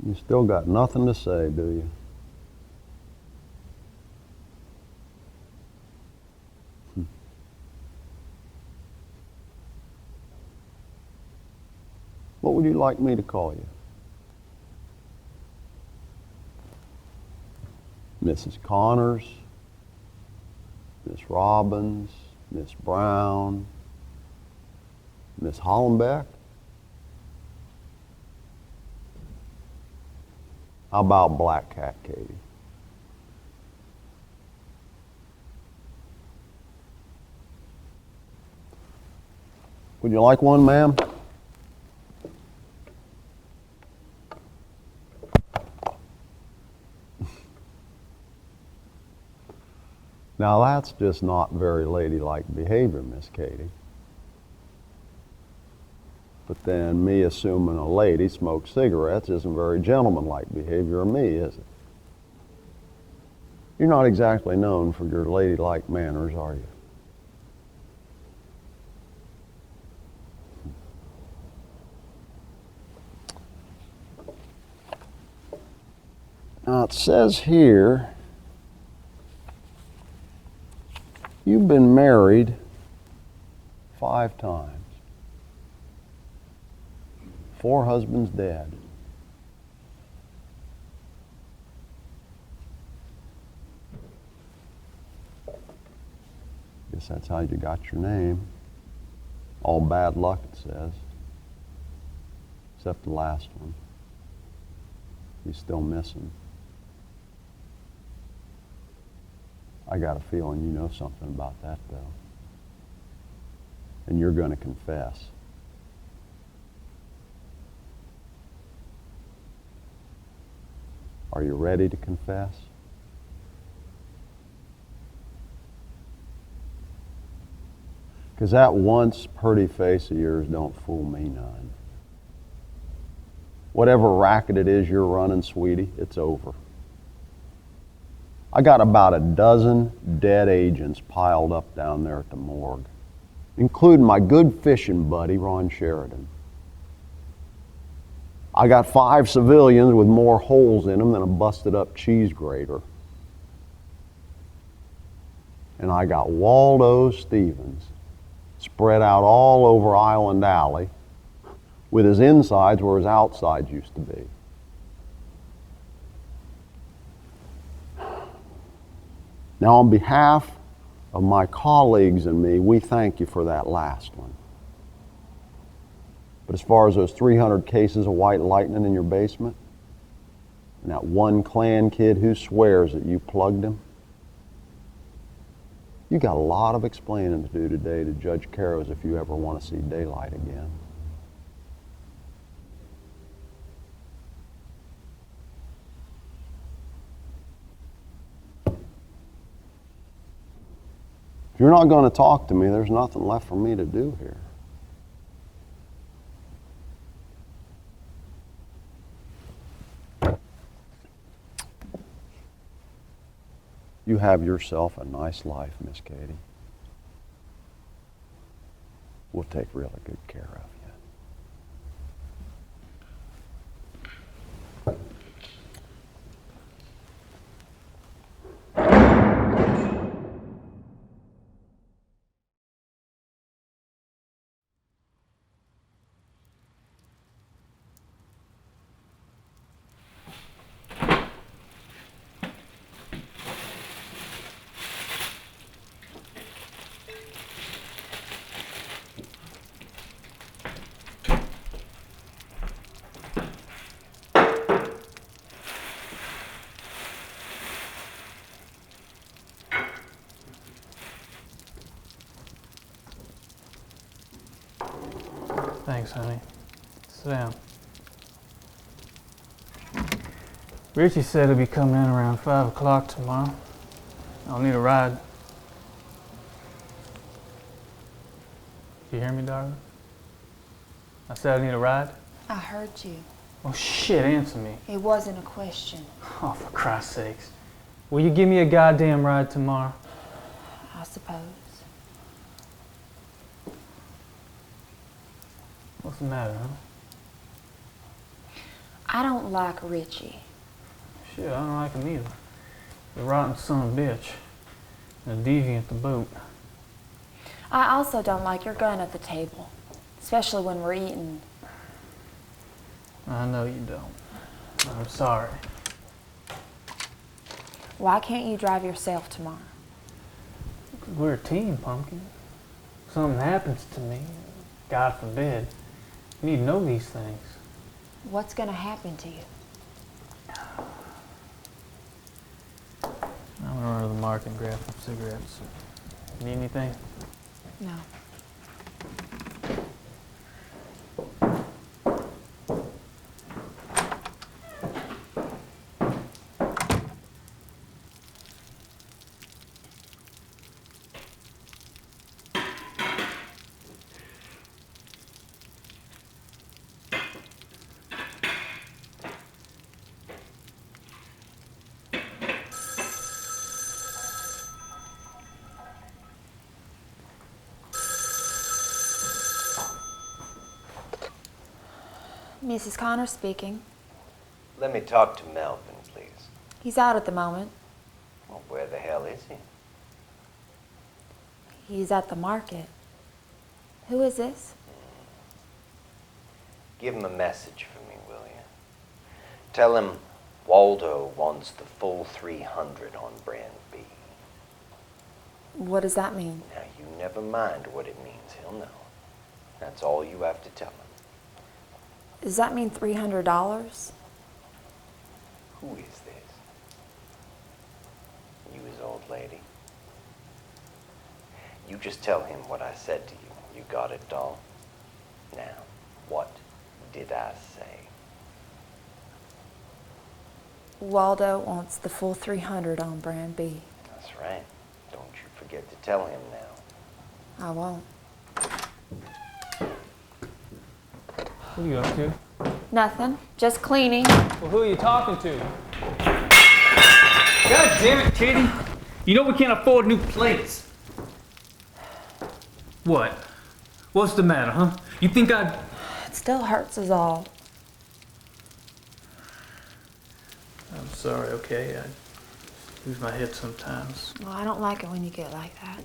You still got nothing to say, do you? What would you like me to call you? Mrs. Connors, Miss Robbins, Miss Brown, Miss Hollenbeck? How about Black Cat Katie? Would you like one, ma'am? Now that's just not very ladylike behavior, Miss Katie. But then me assuming a lady smokes cigarettes isn't very gentlemanlike behavior of me, is it? You're not exactly known for your ladylike manners, are you? Now it says here, you've been married 5 times. 4 husbands dead. Guess that's how you got your name. All bad luck, it says. Except the last one. He's still missing. I got a feeling you know something about that, though. And you're going to confess. Are you ready to confess? Because that once pretty face of yours don't fool me none. Whatever racket it is you're running, sweetie, it's over. I got about a dozen dead agents piled up down there at the morgue, including my good fishing buddy, Ron Sheridan. I got 5 civilians with more holes in them than a busted up cheese grater. And I got Waldo Stevens spread out all over Island Alley with his insides where his outsides used to be. Now, on behalf of my colleagues and me, we thank you for that last one. But as far as those 300 cases of white lightning in your basement, and that one Klan kid who swears that you plugged him, you got a lot of explaining to do today to Judge Carows if you ever want to see daylight again. If you're not going to talk to me, there's nothing left for me to do here. You have yourself a nice life, Miss Katie. We'll take really good care of you. Thanks, honey. Sit down. Richie said he'll be coming in around 5 o'clock tomorrow. I'll need a ride. You hear me, darling? I said I need a ride? I heard you. Oh, shit, answer me. It wasn't a question. Oh, for Christ's sakes. Will you give me a goddamn ride tomorrow? I suppose. What's the matter, huh? I don't like Richie. Shit, I don't like him either. The rotten son of a bitch. And a deviant to boot. I also don't like your gun at the table, especially when we're eating. I know you don't. I'm sorry. Why can't you drive yourself tomorrow? We're a team, Pumpkin. If something happens to me, God forbid, you need to know these things. What's going to happen to you? I'm gonna run to the market and grab some cigarettes. Need anything? No. Mrs. Connor speaking. Let me talk to Melvin, please. He's out at the moment. Well, where the hell is he? He's at the market. Who is this? Give him a message for me, will you? Tell him Waldo wants the full 300 on brand B. What does that mean? Now, you never mind what it means. He'll know. That's all you have to tell him. Does that mean $300? Who is this? You his old lady? You just tell him what I said to you. You got it, doll? Now, what did I say? Waldo wants the full 300 on brand B. That's right. Don't you forget to tell him now. I won't. What are you up to? Nothing. Just cleaning. Well, who are you talking to? God damn it, Katie. You know we can't afford new plates. What? What's the matter, huh? You think I'd... It still hurts us all. I'm sorry, okay? I lose my head sometimes. Well, I don't like it when you get like that.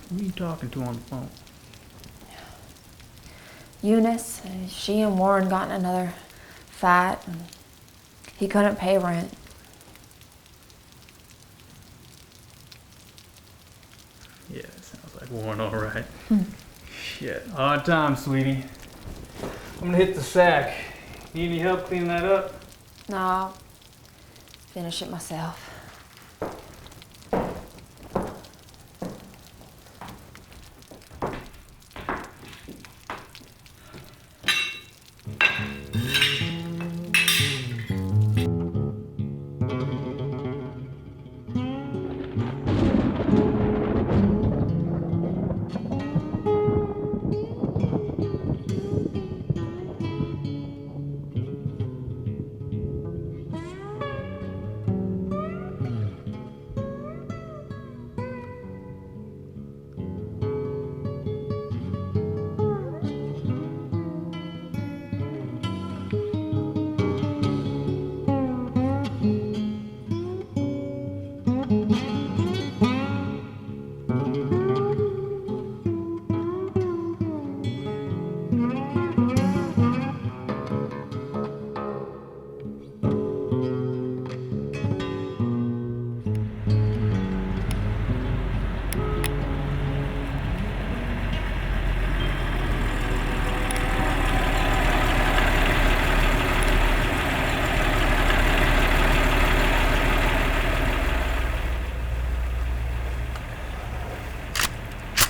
Who are you talking to on the phone? Eunice, she and Warren got in another fight, and he couldn't pay rent. Yeah, it sounds like Warren, all right. Shit, odd time, sweetie. I'm gonna hit the sack. Need any help cleaning that up? No, I'll finish it myself.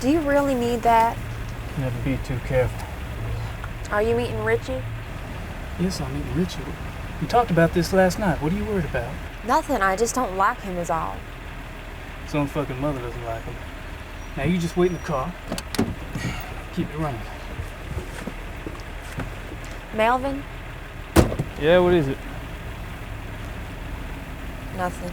Do you really need that? Never be too careful. Are you meeting Richie? Yes, I'm meeting Richie. We talked about this last night. What are you worried about? Nothing, I just don't like him is all. His own fucking mother doesn't like him. Now you just wait in the car. Keep it running. Melvin? Yeah, what is it? Nothing.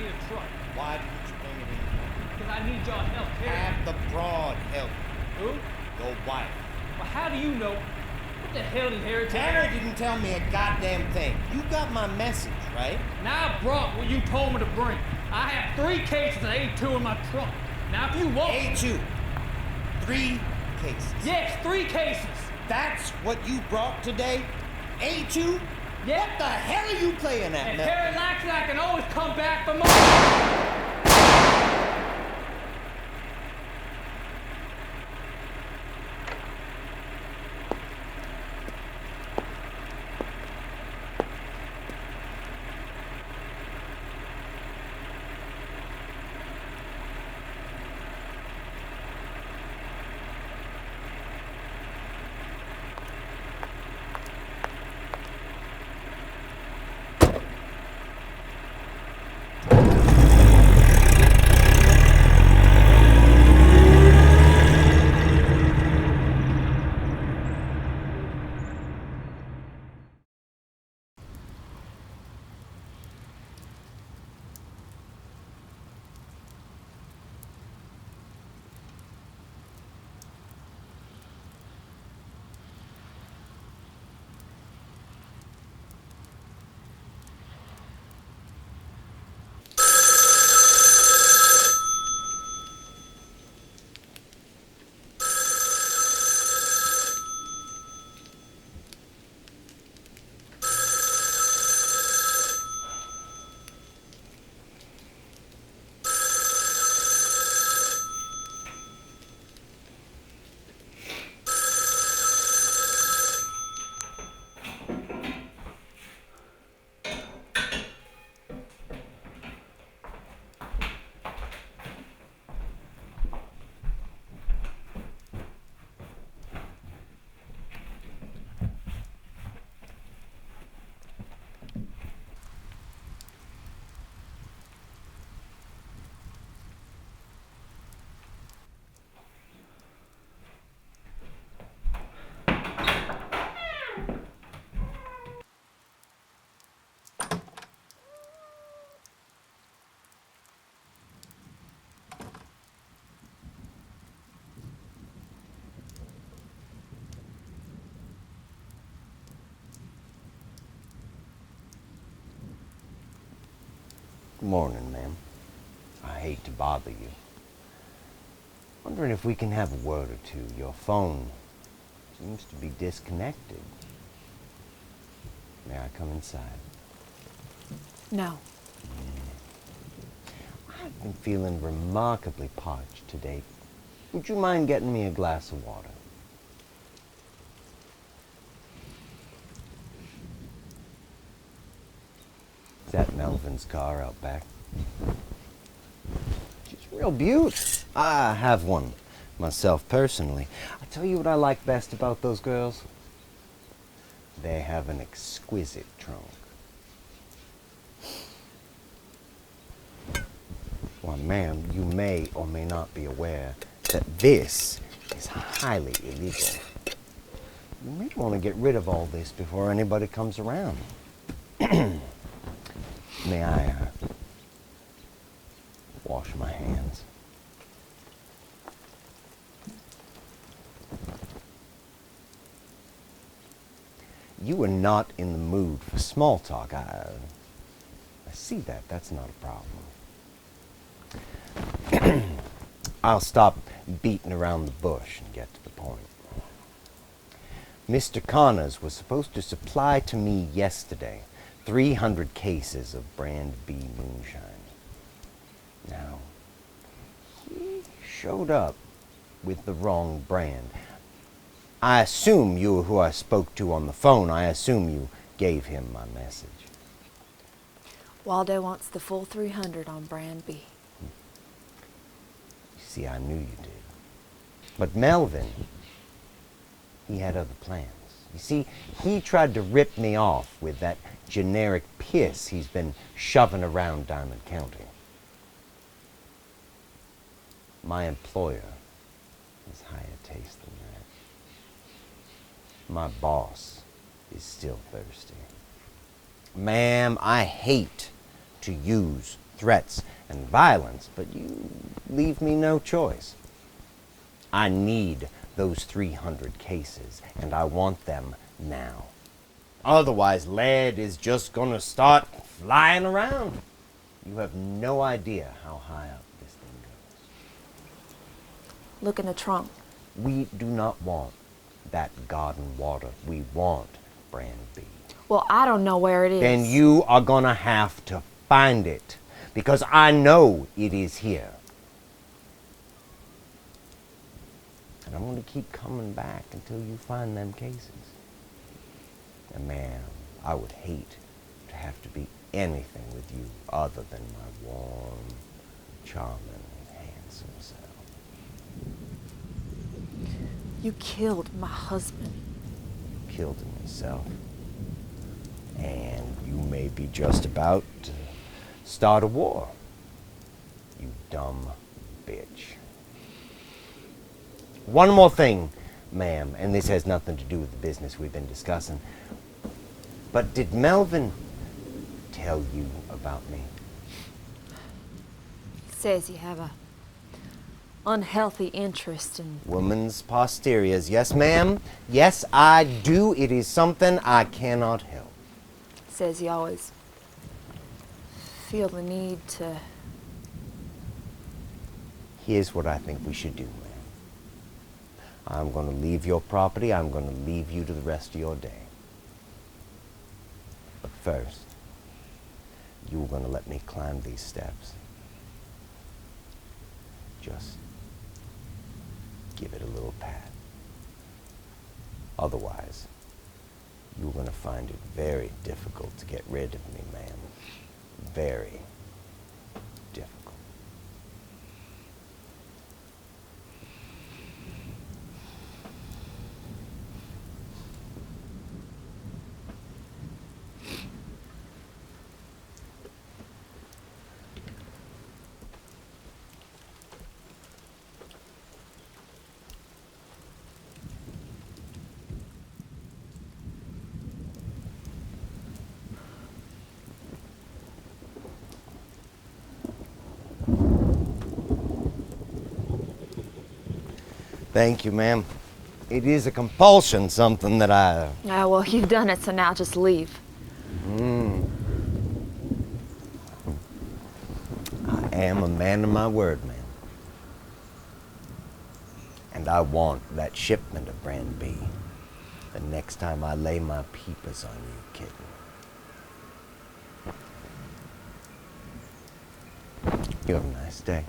need a truck. Why didn't you bring it in? Because I need y'all help. Have the broad help Who? your wife. Well, how do you know? What the hell did Harry tell Tanner you? didn't tell me a goddamn thing. You got my message, right? Now I brought what you told me to bring. I have 3 cases of A2 in my trunk. Now if you want... A2. 3 cases. Yes, 3 cases. That's what you brought today? A2? Yeah. What the hell are you playing at, And Mel? Harry likes it, I can always come back for more. Good morning, ma'am. I hate to bother you. Wondering if we can have a word or two. Your phone seems to be disconnected. May I come inside? No. I've been feeling remarkably parched today. Would you mind getting me a glass of water? Is that Melvin's car out back? She's real beaut. I have one myself personally. I'll tell you what I like best about those girls. They have an exquisite trunk. Well, ma'am, you may or may not be aware that this is highly illegal. You may want to get rid of all this before anybody comes around. May I wash my hands? You are not in the mood for small talk. I see that. That's not a problem. I'll stop beating around the bush and get to the point. Mr. Connors was supposed to supply to me yesterday 300 cases of brand B moonshine. Now, he showed up with the wrong brand. I assume you were who I spoke to on the phone. I assume you gave him my message. Waldo wants the full 300 on brand B. You see, I knew you did. But Melvin, he had other plans. You see, he tried to rip me off with that generic piss he's been shoving around Diamond County. My employer has higher taste than that. My boss is still thirsty. Ma'am, I hate to use threats and violence, but you leave me no choice. I need those 300 cases, and I want them now. Otherwise, lead is just gonna start flying around. You have no idea how high up this thing goes. Look in the trunk. We do not want that garden water. We want brand B. Well, I don't know where it is. Then you are gonna have to find it, because I know it is here. And I'm gonna keep coming back until you find them cases. And ma'am, I would hate to have to be anything with you other than my warm, charming, handsome self. You killed my husband. Killed him myself. And you may be just about to start a war. You dumb bitch. One more thing, ma'am, and this has nothing to do with the business we've been discussing. But did Melvin tell you about me? Says you have a unhealthy interest in... Woman's posteriors. Yes, ma'am. Yes, I do. It is something I cannot help. Says you always feel the need to... Here's what I think we should do, ma'am. I'm going to leave your property. I'm going to leave you to the rest of your day. But first, you're going to let me climb these steps. Just give it a little pat. Otherwise, you're going to find it very difficult to get rid of me, ma'am. Very difficult. Thank you, ma'am. It is a compulsion, something that I... Ah, well, you've done it, so now just leave. I am a man of my word, ma'am. And I want that shipment of brand B the next time I lay my peepers on you, kitten. You have a nice day.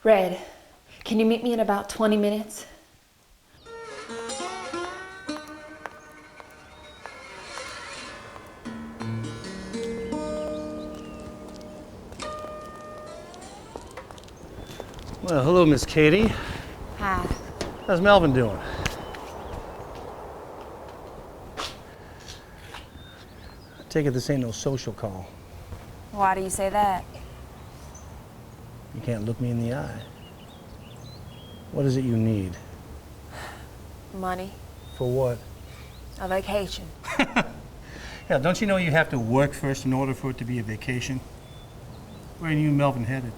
Red, can you meet me in about 20 minutes? Well, hello, Miss Katie. Hi. How's Melvin doing? I take it this ain't no social call. Why do you say that? You can't look me in the eye. What is it you need? Money. For what? A vacation. Yeah, don't you know you have to work first in order for it to be a vacation? Where are you and Melvin headed?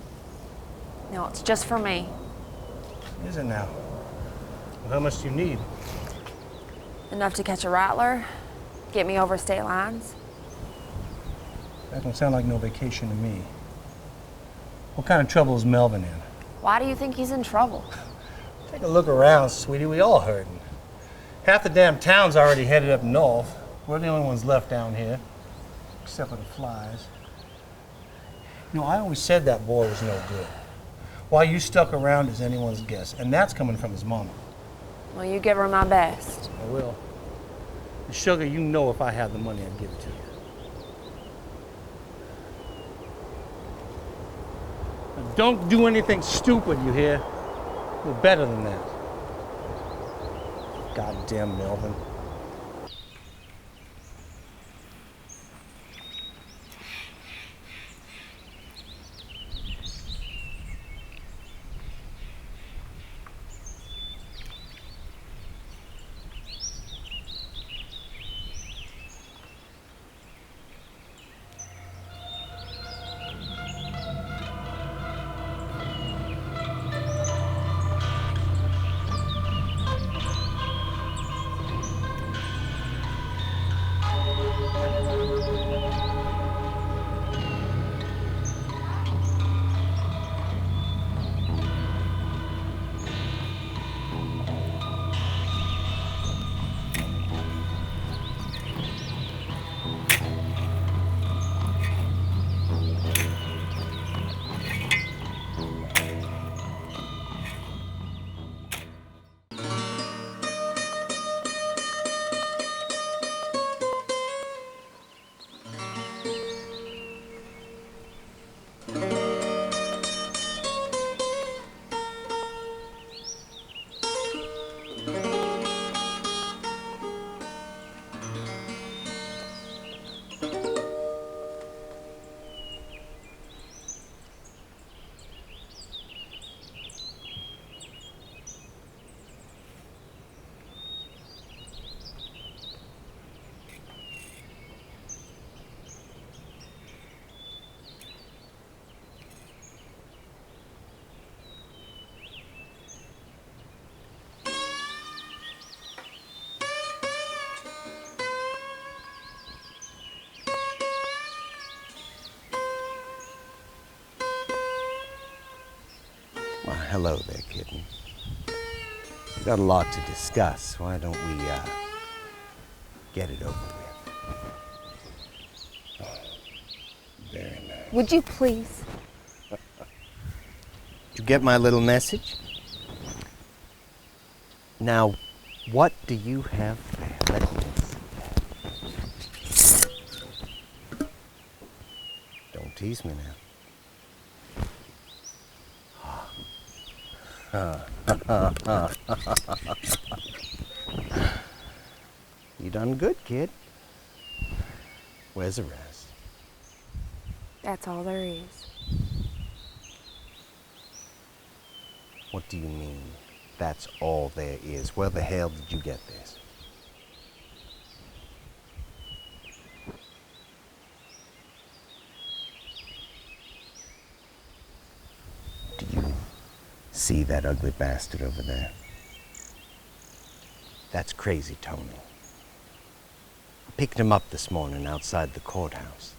No, it's just for me. Is it now? Well, how much do you need? Enough to catch a rattler, get me over state lines. That don't sound like no vacation to me. What kind of trouble is Melvin in? Why do you think he's in trouble? Take a look around, sweetie. We all hurting. Half the damn town's already headed up north. We're the only ones left down here, except for the flies. You know, I always said that boy was no good. Why you stuck around is anyone's guess, and that's coming from his mama. Well, you give her my best. I will. Sugar, you know if I had the money, I'd give it to you. Now, don't do anything stupid, you hear? We're better than that. Goddamn Melvin. Well, hello there, kitten. We've got a lot to discuss. Why don't we, get it over with? Oh, very nice. Would you please? Did you get my little message? Now, what do you have there? Let me see. Don't tease me now. You done good, kid. Where's the rest? That's all there is. What do you mean, that's all there is? Where the hell did you get this? Do you see that ugly bastard over there? That's Crazy Tony. I picked him up this morning outside the courthouse.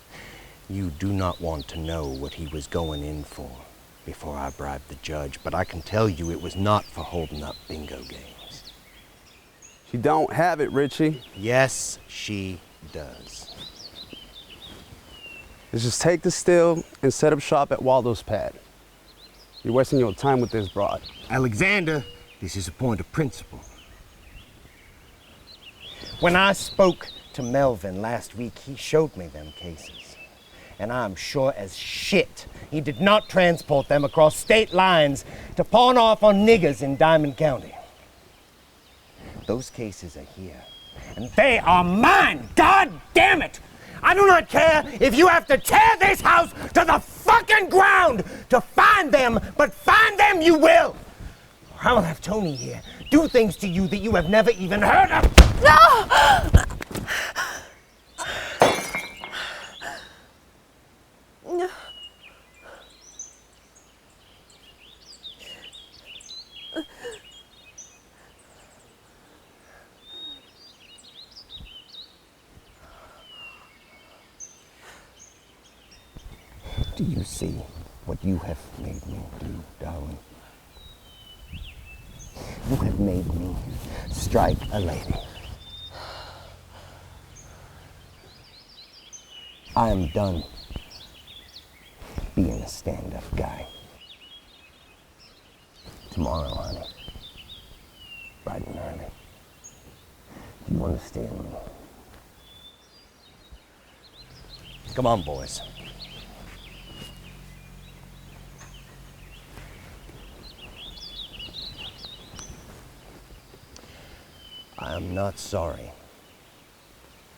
You do not want to know what he was going in for before I bribed the judge, but I can tell you it was not for holding up bingo games. She don't have it, Richie. Yes, she does. Let's just take the still and set up shop at Waldo's pad. You're wasting your time with this broad. Alexander, this is a point of principle. When I spoke to Melvin last week, he showed me them cases. And I'm sure as shit he did not transport them across state lines to pawn off on niggers in Diamond County. Those cases are here, and they are mine! God damn it! I do not care if you have to tear this house to the fucking ground to find them, but find them you will! Or I will have Tony here do things to you that you have never even heard of! No! No. Do you see what you have made me do, darling? You have made me strike a lady. I am done being a stand-up guy. Tomorrow, honey, bright and early, you understand me? Come on, boys. I am not sorry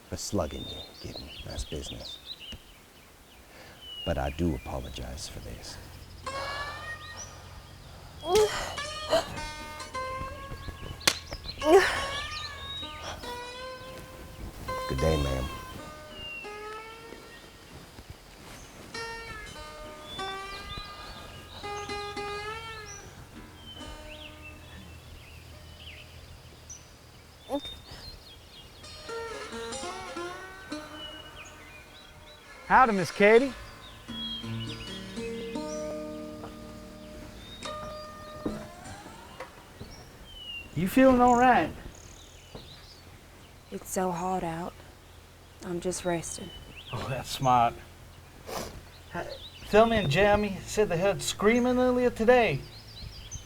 for slugging you, kitten. That's business. But I do apologize for this. Good day, ma'am. Howdy, Miss Katie. You feeling all right? It's so hot out. I'm just resting. Oh, that's smart. Thelma and Jeremy said they heard screaming earlier today.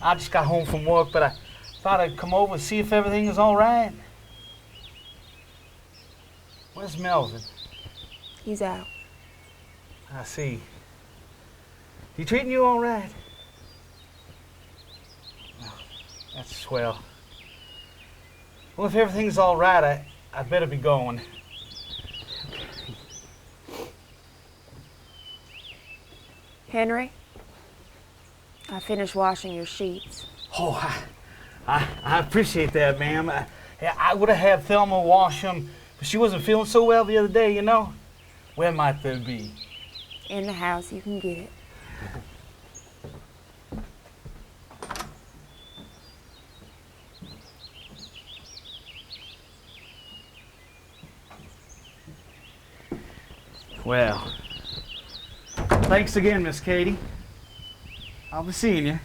I just got home from work, but I thought I'd come over and see if everything is all right. Where's Melvin? He's out. I see. He treating you all right? Well, that's swell. Well, if everything's all right, I better be going. Henry, I finished washing your sheets. Oh, I appreciate that, ma'am. I would have had Thelma wash them, but she wasn't feeling so well the other day, you know? Where might they be? In the house, you can get it. Well, thanks again, Miss Katie. I'll be seeing you.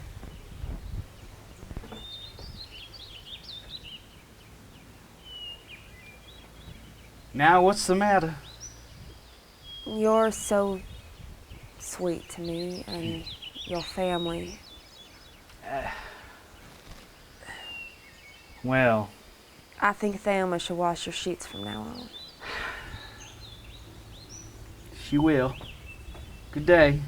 Now, what's the matter? You're so sweet to me and your family. Well, I think Thelma should wash your sheets from now on. she will. Good day.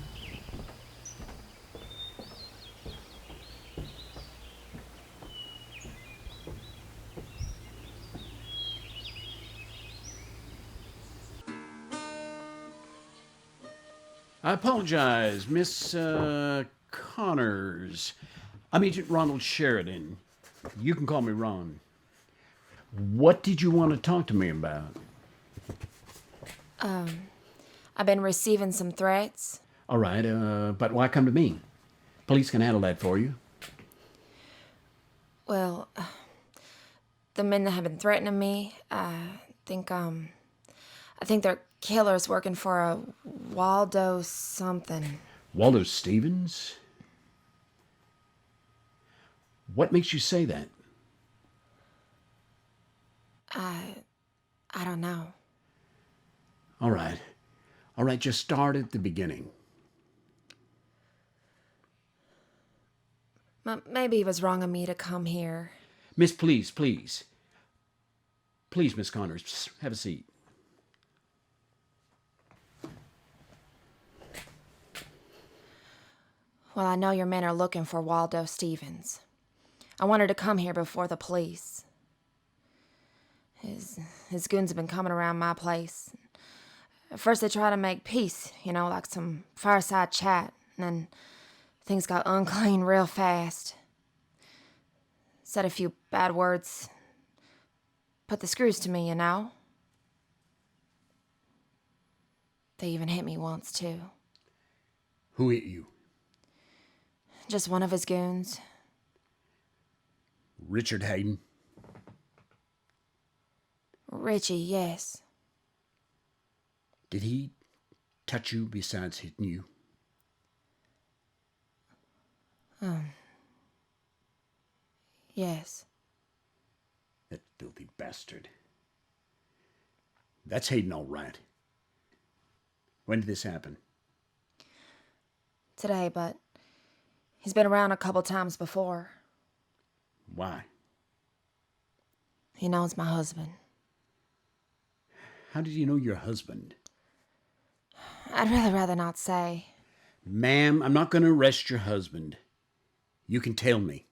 I apologize, Miss Connors. I'm Agent Ronald Sheridan. You can call me Ron. What did you want to talk to me about? I've been receiving some threats. All right, but why come to me? Police can handle that for you. Well, the men that have been threatening me, I think they're killers working for a Waldo something. Waldo Stevens? What makes you say that? I don't know. All right, just start at the beginning. Maybe it was wrong of me to come here. Miss, please. Please, Miss Connors, have a seat. Well, I know your men are looking for Waldo Stevens. I wanted to come here before the police. His goons have been coming around my place. At first they tried to make peace, like some fireside chat, and then things got unclean real fast. Said a few bad words. Put the screws to me, They even hit me once, too. Who hit you? Just one of his goons. Richard Hayden. Richie, yes. Did he touch you besides hitting you? Yes. That filthy bastard. That's Hayden, all right. When did this happen? Today, but he's been around a couple times before. Why? He knows my husband. How did you know your husband? I'd really rather not say. Ma'am, I'm not going to arrest your husband. You can tell me.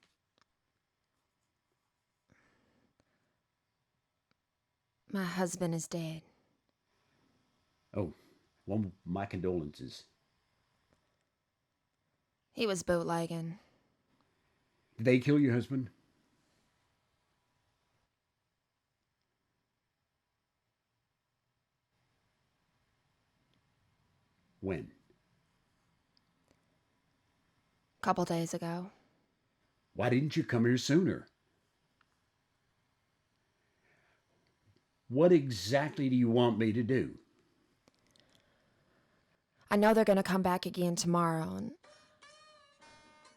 My husband is dead. Oh, well, my condolences. He was bootlegging. Did they kill your husband? When? Couple days ago. Why didn't you come here sooner? What exactly do you want me to do? I know they're gonna come back again tomorrow, and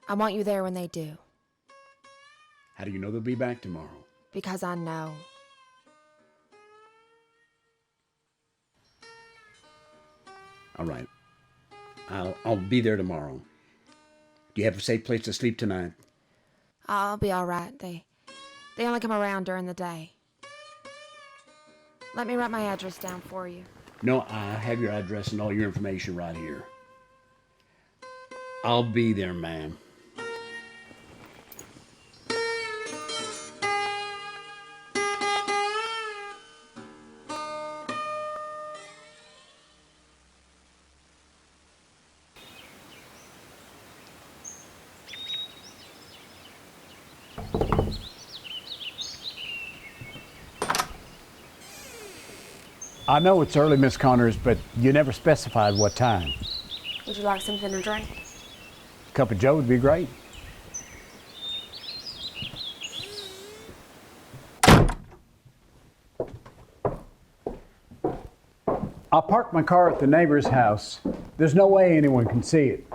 I want you there when they do. How do you know they'll be back tomorrow? Because I know. All right. I'll be there tomorrow. Do you have a safe place to sleep tonight? I'll be all right. They only come around during the day. Let me write my address down for you. No, I have your address and all your information right here. I'll be there, ma'am. I know it's early, Miss Connors, but you never specified what time. Would you like something to drink? A cup of joe would be great. I parked my car at the neighbor's house. There's no way anyone can see it.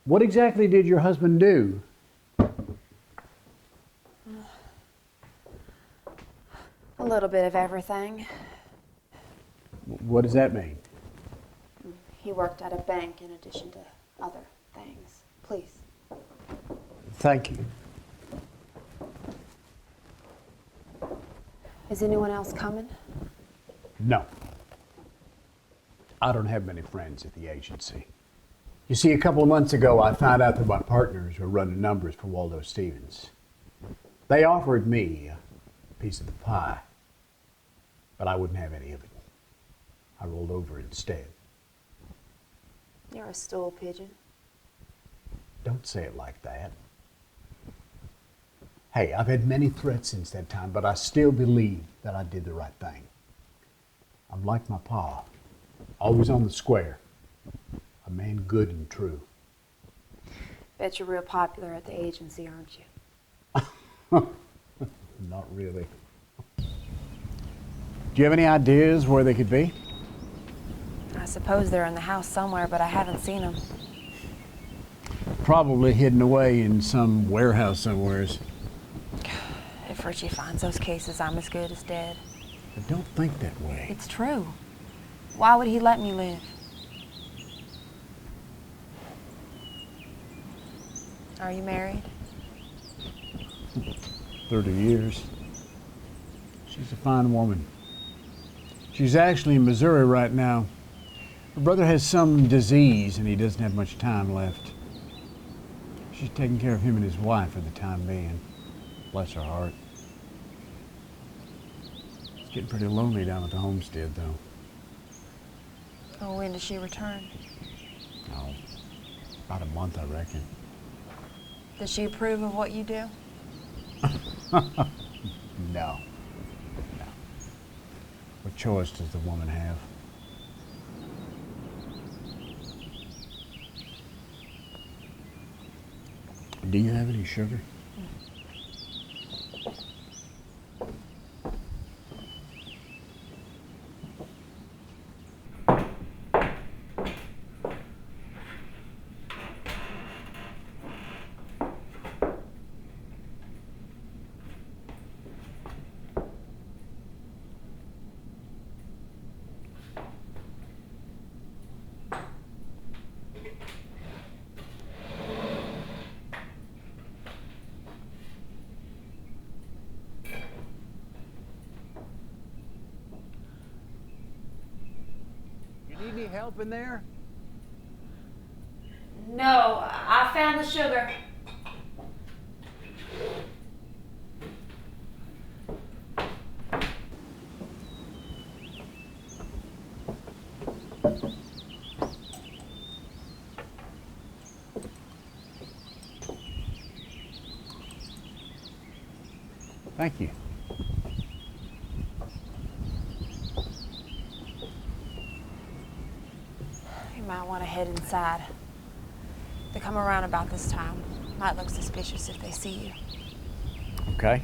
What exactly did your husband do? A little bit of everything. What does that mean? He worked at a bank in addition to other things. Please. Thank you. Is anyone else coming? No. I don't have many friends at the agency. You see, a couple of months ago, I found out that my partners were running numbers for Waldo Stevens. They offered me a piece of the pie, but I wouldn't have any of it. I rolled over instead. You're a stool pigeon. Don't say it like that. Hey, I've had many threats since that time, but I still believe that I did the right thing. I'm like my pa, always on the square. A man good and true. Bet you're real popular at the agency, aren't you? Not really. Do you have any ideas where they could be? I suppose they're in the house somewhere, but I haven't seen them. Probably hidden away in some warehouse somewheres. If Richie finds those cases, I'm as good as dead. But don't think that way. It's true. Why would he let me live? Are you married? 30 years. She's a fine woman. She's actually in Missouri right now. Her brother has some disease and he doesn't have much time left. She's taking care of him and his wife for the time being. Bless her heart. It's getting pretty lonely down at the homestead, though. Oh, when does she return? Oh, about a month, I reckon. Does she approve of what you do? No. What choice does the woman have? Do you have any sugar? Need any help in there? No, I found the sugar. Thank you. You might want to head inside. They come around about this time. Might look suspicious if they see you. Okay.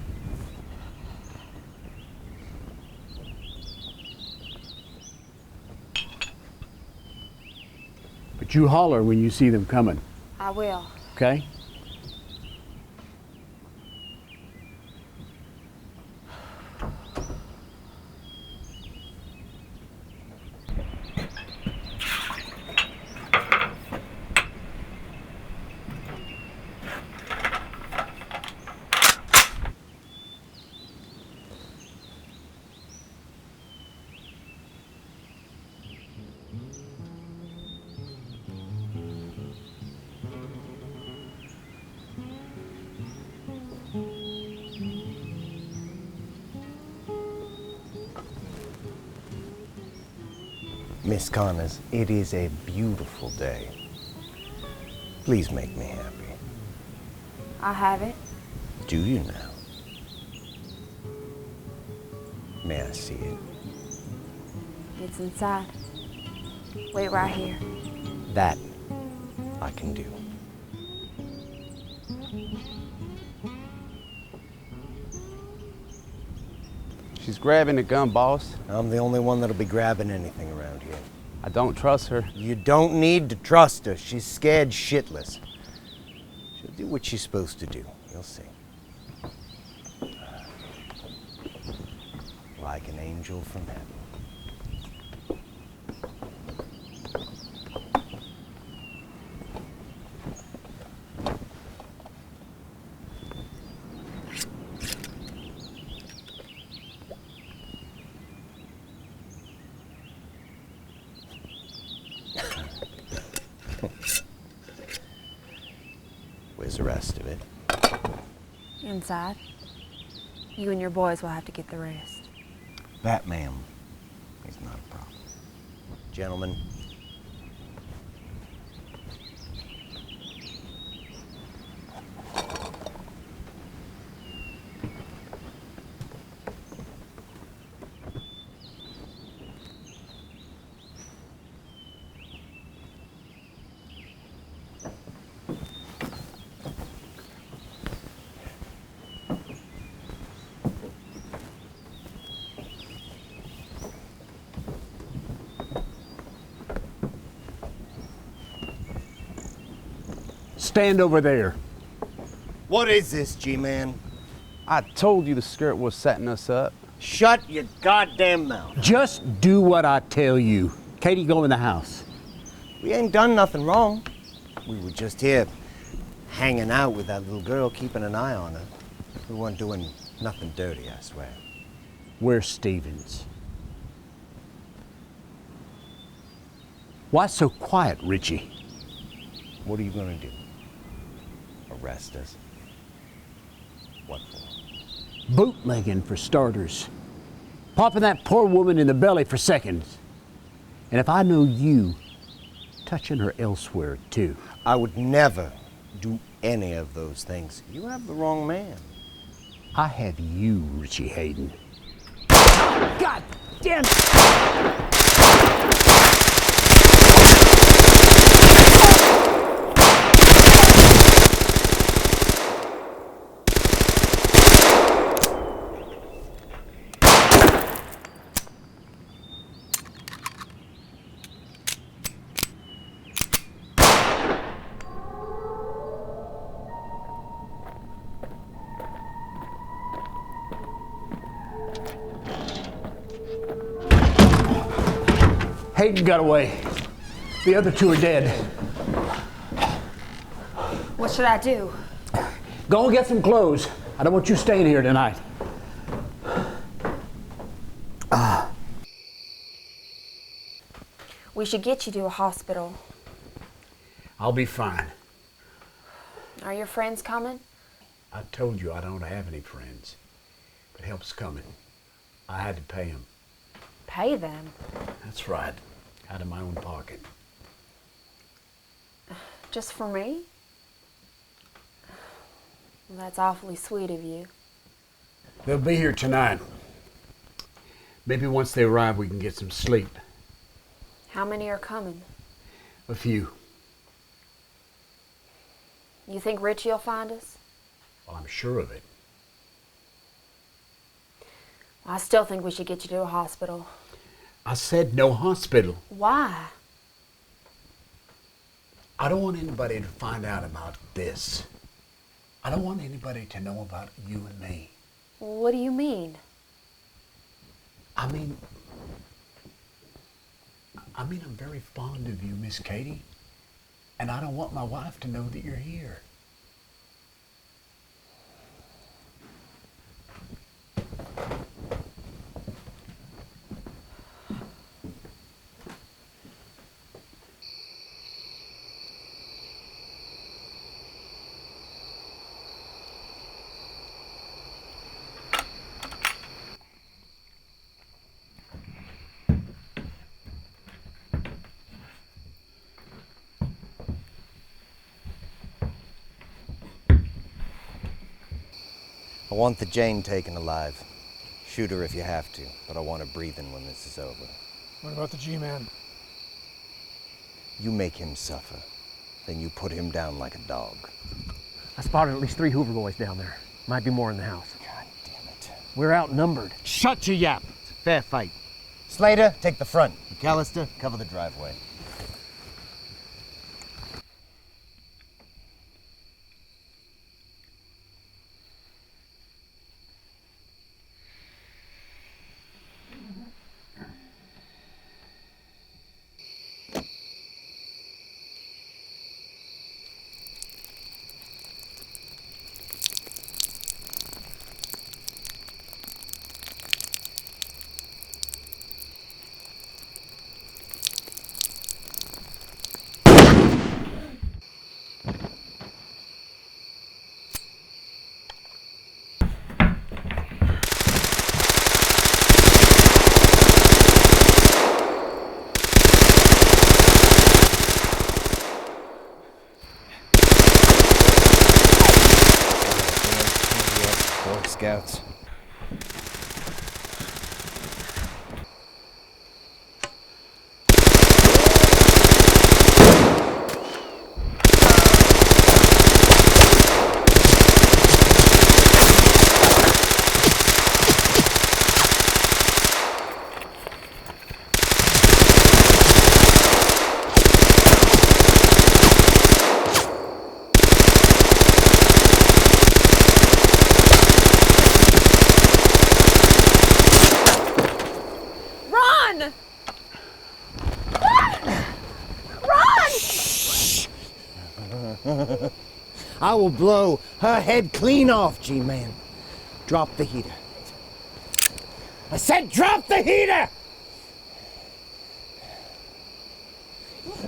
But you holler when you see them coming, I will. okay? Miss Connors, it is a beautiful day. Please make me happy. I have it. Do you now? May I see it? It's inside. Wait right here. That I can do. She's grabbing the gun, boss. I'm the only one that'll be grabbing anything around here. I don't trust her. You don't need to trust her. She's scared shitless. She'll do what she's supposed to do. You'll see. Like an angel from heaven. Where's the rest of it? Inside. You and your boys will have to get the rest. That, ma'am, is not a problem. Gentlemen. Stand over there. What is this, G-Man? I told you the skirt was setting us up. Shut your goddamn mouth. Just do what I tell you. Katie, go in the house. We ain't done nothing wrong. We were just here hanging out with that little girl, keeping an eye on her. We weren't doing nothing dirty, I swear. Where's Stevens? Why so quiet, Richie? What are you gonna do? Arrest us? What for? Bootlegging for starters. Popping that poor woman in the belly for seconds. And if I know you, touching her elsewhere too. I would never do any of those things. You have the wrong man. I have you, Richie Hayden. God damn it! Hayden got away. The other two are dead. What should I do? Go and get some clothes. I don't want you staying here tonight. We should get you to a hospital. I'll be fine. Are your friends coming? I told you I don't have any friends, but help's coming. I had to pay them. Pay them? That's right, out of my own pocket. Just for me? Well, that's awfully sweet of you. They'll be here tonight. Maybe once they arrive we can get some sleep. How many are coming? A few. You think Richie will find us? Well, I'm sure of it. Well, I still think we should get you to a hospital. I said no hospital. Why? I don't want anybody to find out about this. I don't want anybody to know about you and me. What do you mean? I mean, I'm very fond of you, Miss Katie, and I don't want my wife to know that you're here. I want the Jane taken alive. Shoot her if you have to, but I want her breathing when this is over. What about the G-Man? You make him suffer, then you put him down like a dog. I spotted at least 3 Hoover boys down there. Might be more in the house. God damn it. We're outnumbered. Shut your yap! It's a fair fight. Slater, take the front. McAllister, cover the driveway. Boy Scouts. I will blow her head clean off, G-Man. Drop the heater. I said drop the heater!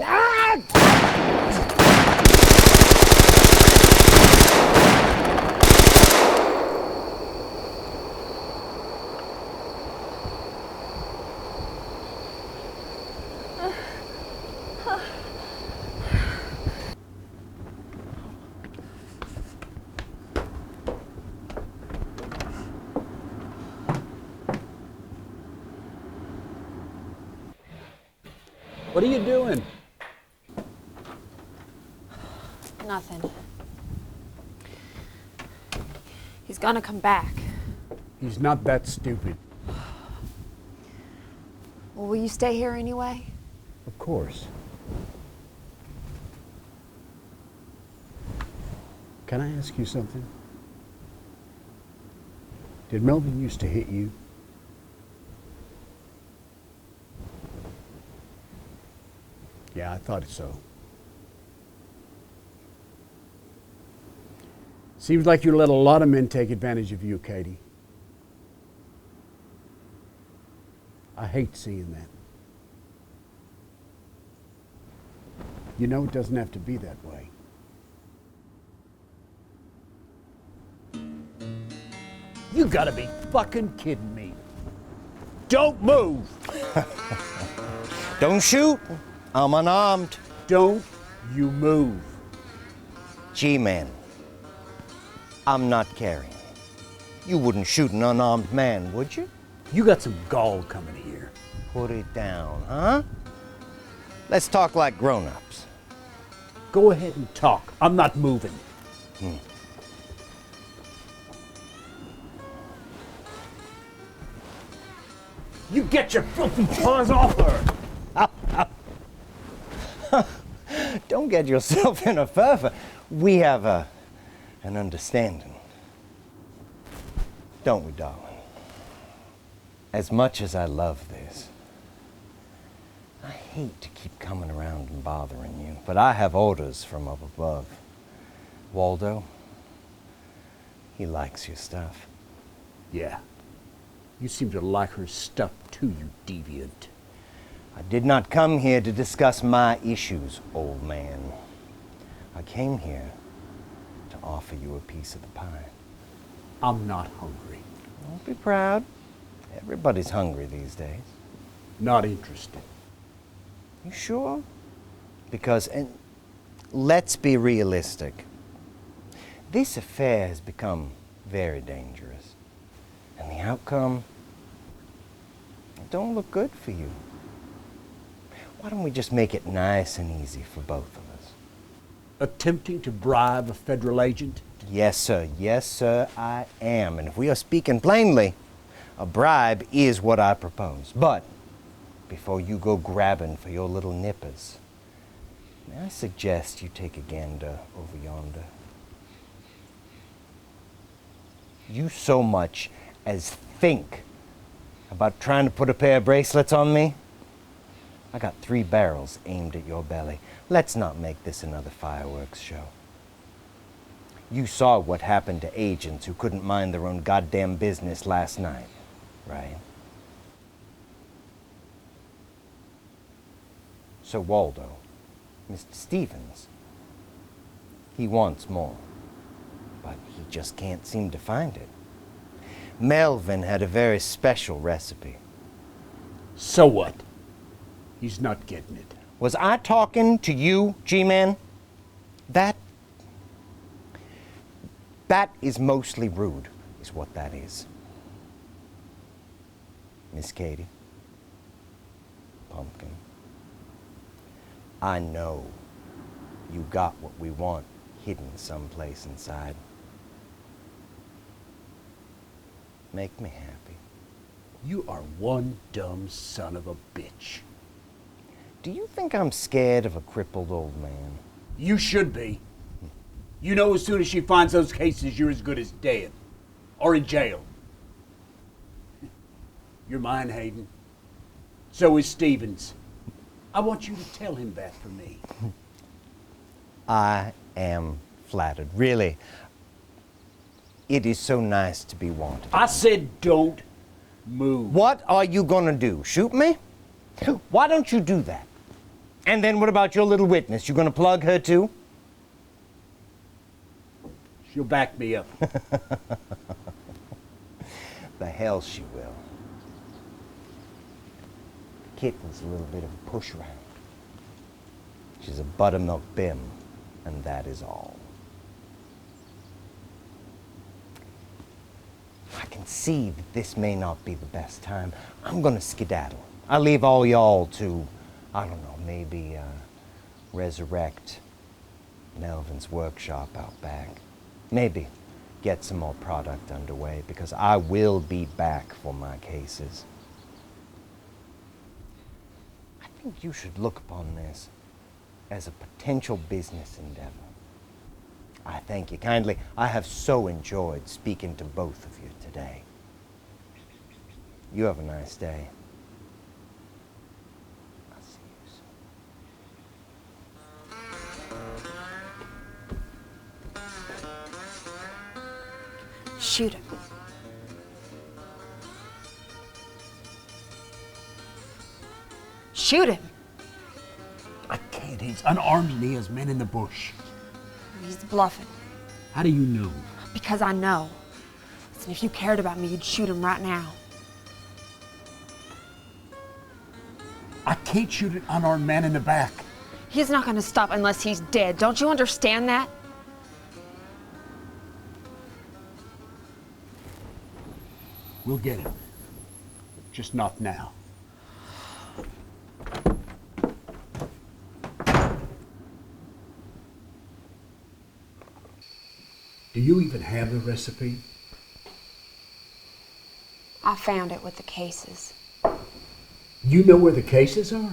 Ah! What are you doing? Nothing. He's gonna come back. He's not that stupid. Well, will you stay here anyway? Of course. Can I ask you something? Did Melvin used to hit you? Yeah, I thought so. Seems like you let a lot of men take advantage of you, Katie. I hate seeing that. You know it doesn't have to be that way. You gotta be fucking kidding me. Don't move! Don't shoot. I'm unarmed. Don't you move. G-Man, I'm not carrying. You wouldn't shoot an unarmed man, would you? You got some gall coming here. Put it down, huh? Let's talk like grown-ups. Go ahead and talk. I'm not moving. You get your filthy paws off her! Don't get yourself in a fervor. We have an understanding. Don't we, darling? As much as I love this, I hate to keep coming around and bothering you, but I have orders from up above. Waldo, he likes your stuff. Yeah. You seem to like her stuff too, you deviant. I did not come here to discuss my issues, old man. I came here to offer you a piece of the pie. I'm not hungry. Don't be proud. Everybody's hungry these days. Not interested. You sure? Because, and let's be realistic. This affair has become very dangerous. And the outcome, it don't look good for you. Why don't we just make it nice and easy for both of us? Attempting to bribe a federal agent? Yes, sir. Yes, sir, I am. And if we are speaking plainly, a bribe is what I propose. But before you go grabbing for your little nippers, may I suggest you take a gander over yonder? You so much as think about trying to put a pair of bracelets on me? I got 3 barrels aimed at your belly. Let's not make this another fireworks show. You saw what happened to agents who couldn't mind their own goddamn business last night, right? So Waldo, Mr. Stevens, he wants more, but he just can't seem to find it. Melvin had a very special recipe. So what? He's not getting it. Was I talking to you, G-Man? That is mostly rude, is what that is. Miss Katie, Pumpkin, I know you got what we want hidden someplace inside. Make me happy. You are one dumb son of a bitch. Do you think I'm scared of a crippled old man? You should be. You know as soon as she finds those cases, you're as good as dead. Or in jail. You're mine, Hayden. So is Stevens. I want you to tell him that for me. I am flattered, really. It is so nice to be wanted. I said don't move. What are you gonna do? Shoot me? Why don't you do that? And then what about your little witness? You gonna plug her too? She'll back me up. The hell she will. Kitten's a little bit of a push round. She's a buttermilk bim, and that is all. I can see that this may not be the best time. I'm gonna skedaddle. I leave all y'all to, I don't know, maybe resurrect Melvin's workshop out back. Maybe get some more product underway, because I will be back for my cases. I think you should look upon this as a potential business endeavor. I thank you kindly. I have so enjoyed speaking to both of you today. You have a nice day. I'll see you soon. Shoot him. Shoot him. I can't. it is. Unarmed and he has men in the bush. He's bluffing. How do you know? Because I know. Listen, if you cared about me, you'd shoot him right now. I can't shoot an unarmed man in the back. He's not gonna stop unless he's dead. Don't you understand that? We'll get him. Just not now. Do you even have the recipe? I found it with the cases. You know where the cases are?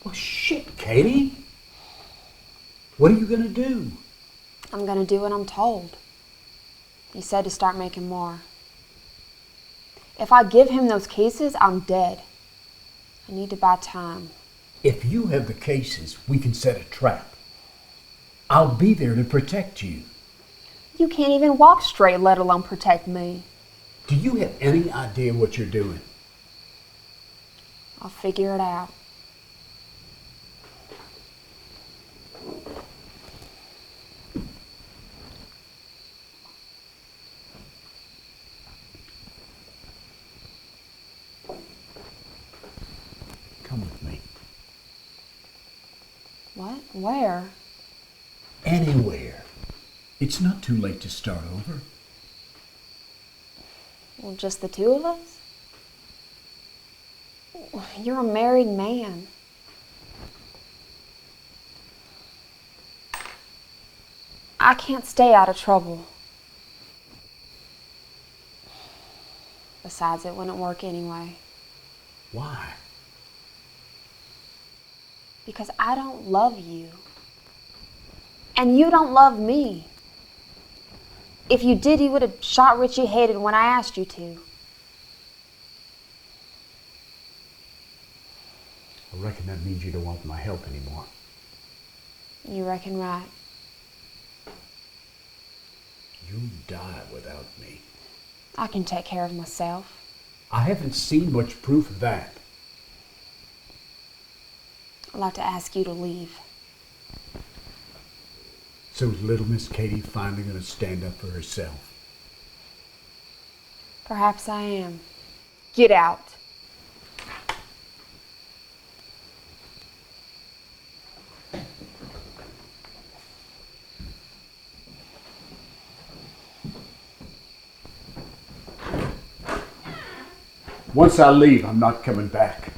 Well, shit, Katie. What are you gonna do? I'm gonna do what I'm told. He said to start making more. If I give him those cases, I'm dead. I need to buy time. If you have the cases, we can set a trap. I'll be there to protect you. You can't even walk straight, let alone protect me. Do you have any idea what you're doing? I'll figure it out. Come with me. What? Where? Anywhere. It's not too late to start over. Well, just the two of us? You're a married man. I can't stay out of trouble. Besides, it wouldn't work anyway. Why? Because I don't love you. And you don't love me. If you did, you would have shot Richie Hayden when I asked you to. I reckon that means you don't want my help anymore. You reckon right. You'll die without me. I can take care of myself. I haven't seen much proof of that. I'd like to ask you to leave. So is little Miss Katie finally going to stand up for herself? Perhaps I am. Get out. Once I leave, I'm not coming back.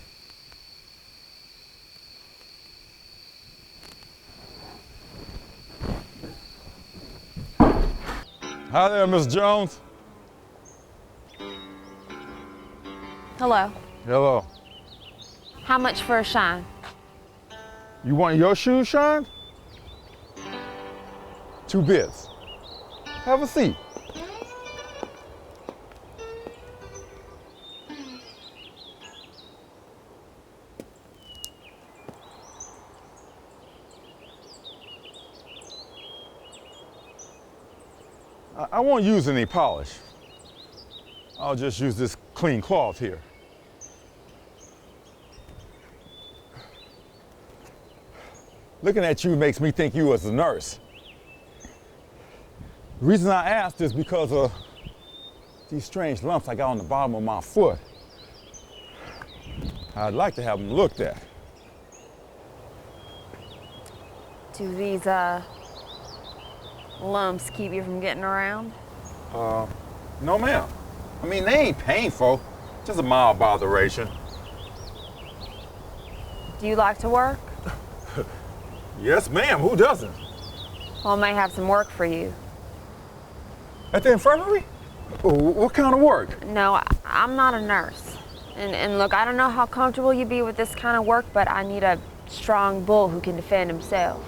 Hi there, Miss Jones. Hello. Hello. How much for a shine? You want your shoes shined? 2 bits. Have a seat. I won't use any polish. I'll just use this clean cloth here. Looking at you makes me think you was a nurse. The reason I asked is because of these strange lumps I got on the bottom of my foot. I'd like to have them looked at. Do these, lumps keep you from getting around? No ma'am. I mean, they ain't painful, just a mild botheration. Do you like to work? Yes ma'am, who doesn't? Well, I may have some work for you. At the infirmary? What kind of work? No, I'm not a nurse. And look, I don't know how comfortable you'd be with this kind of work, but I need a strong bull who can defend himself.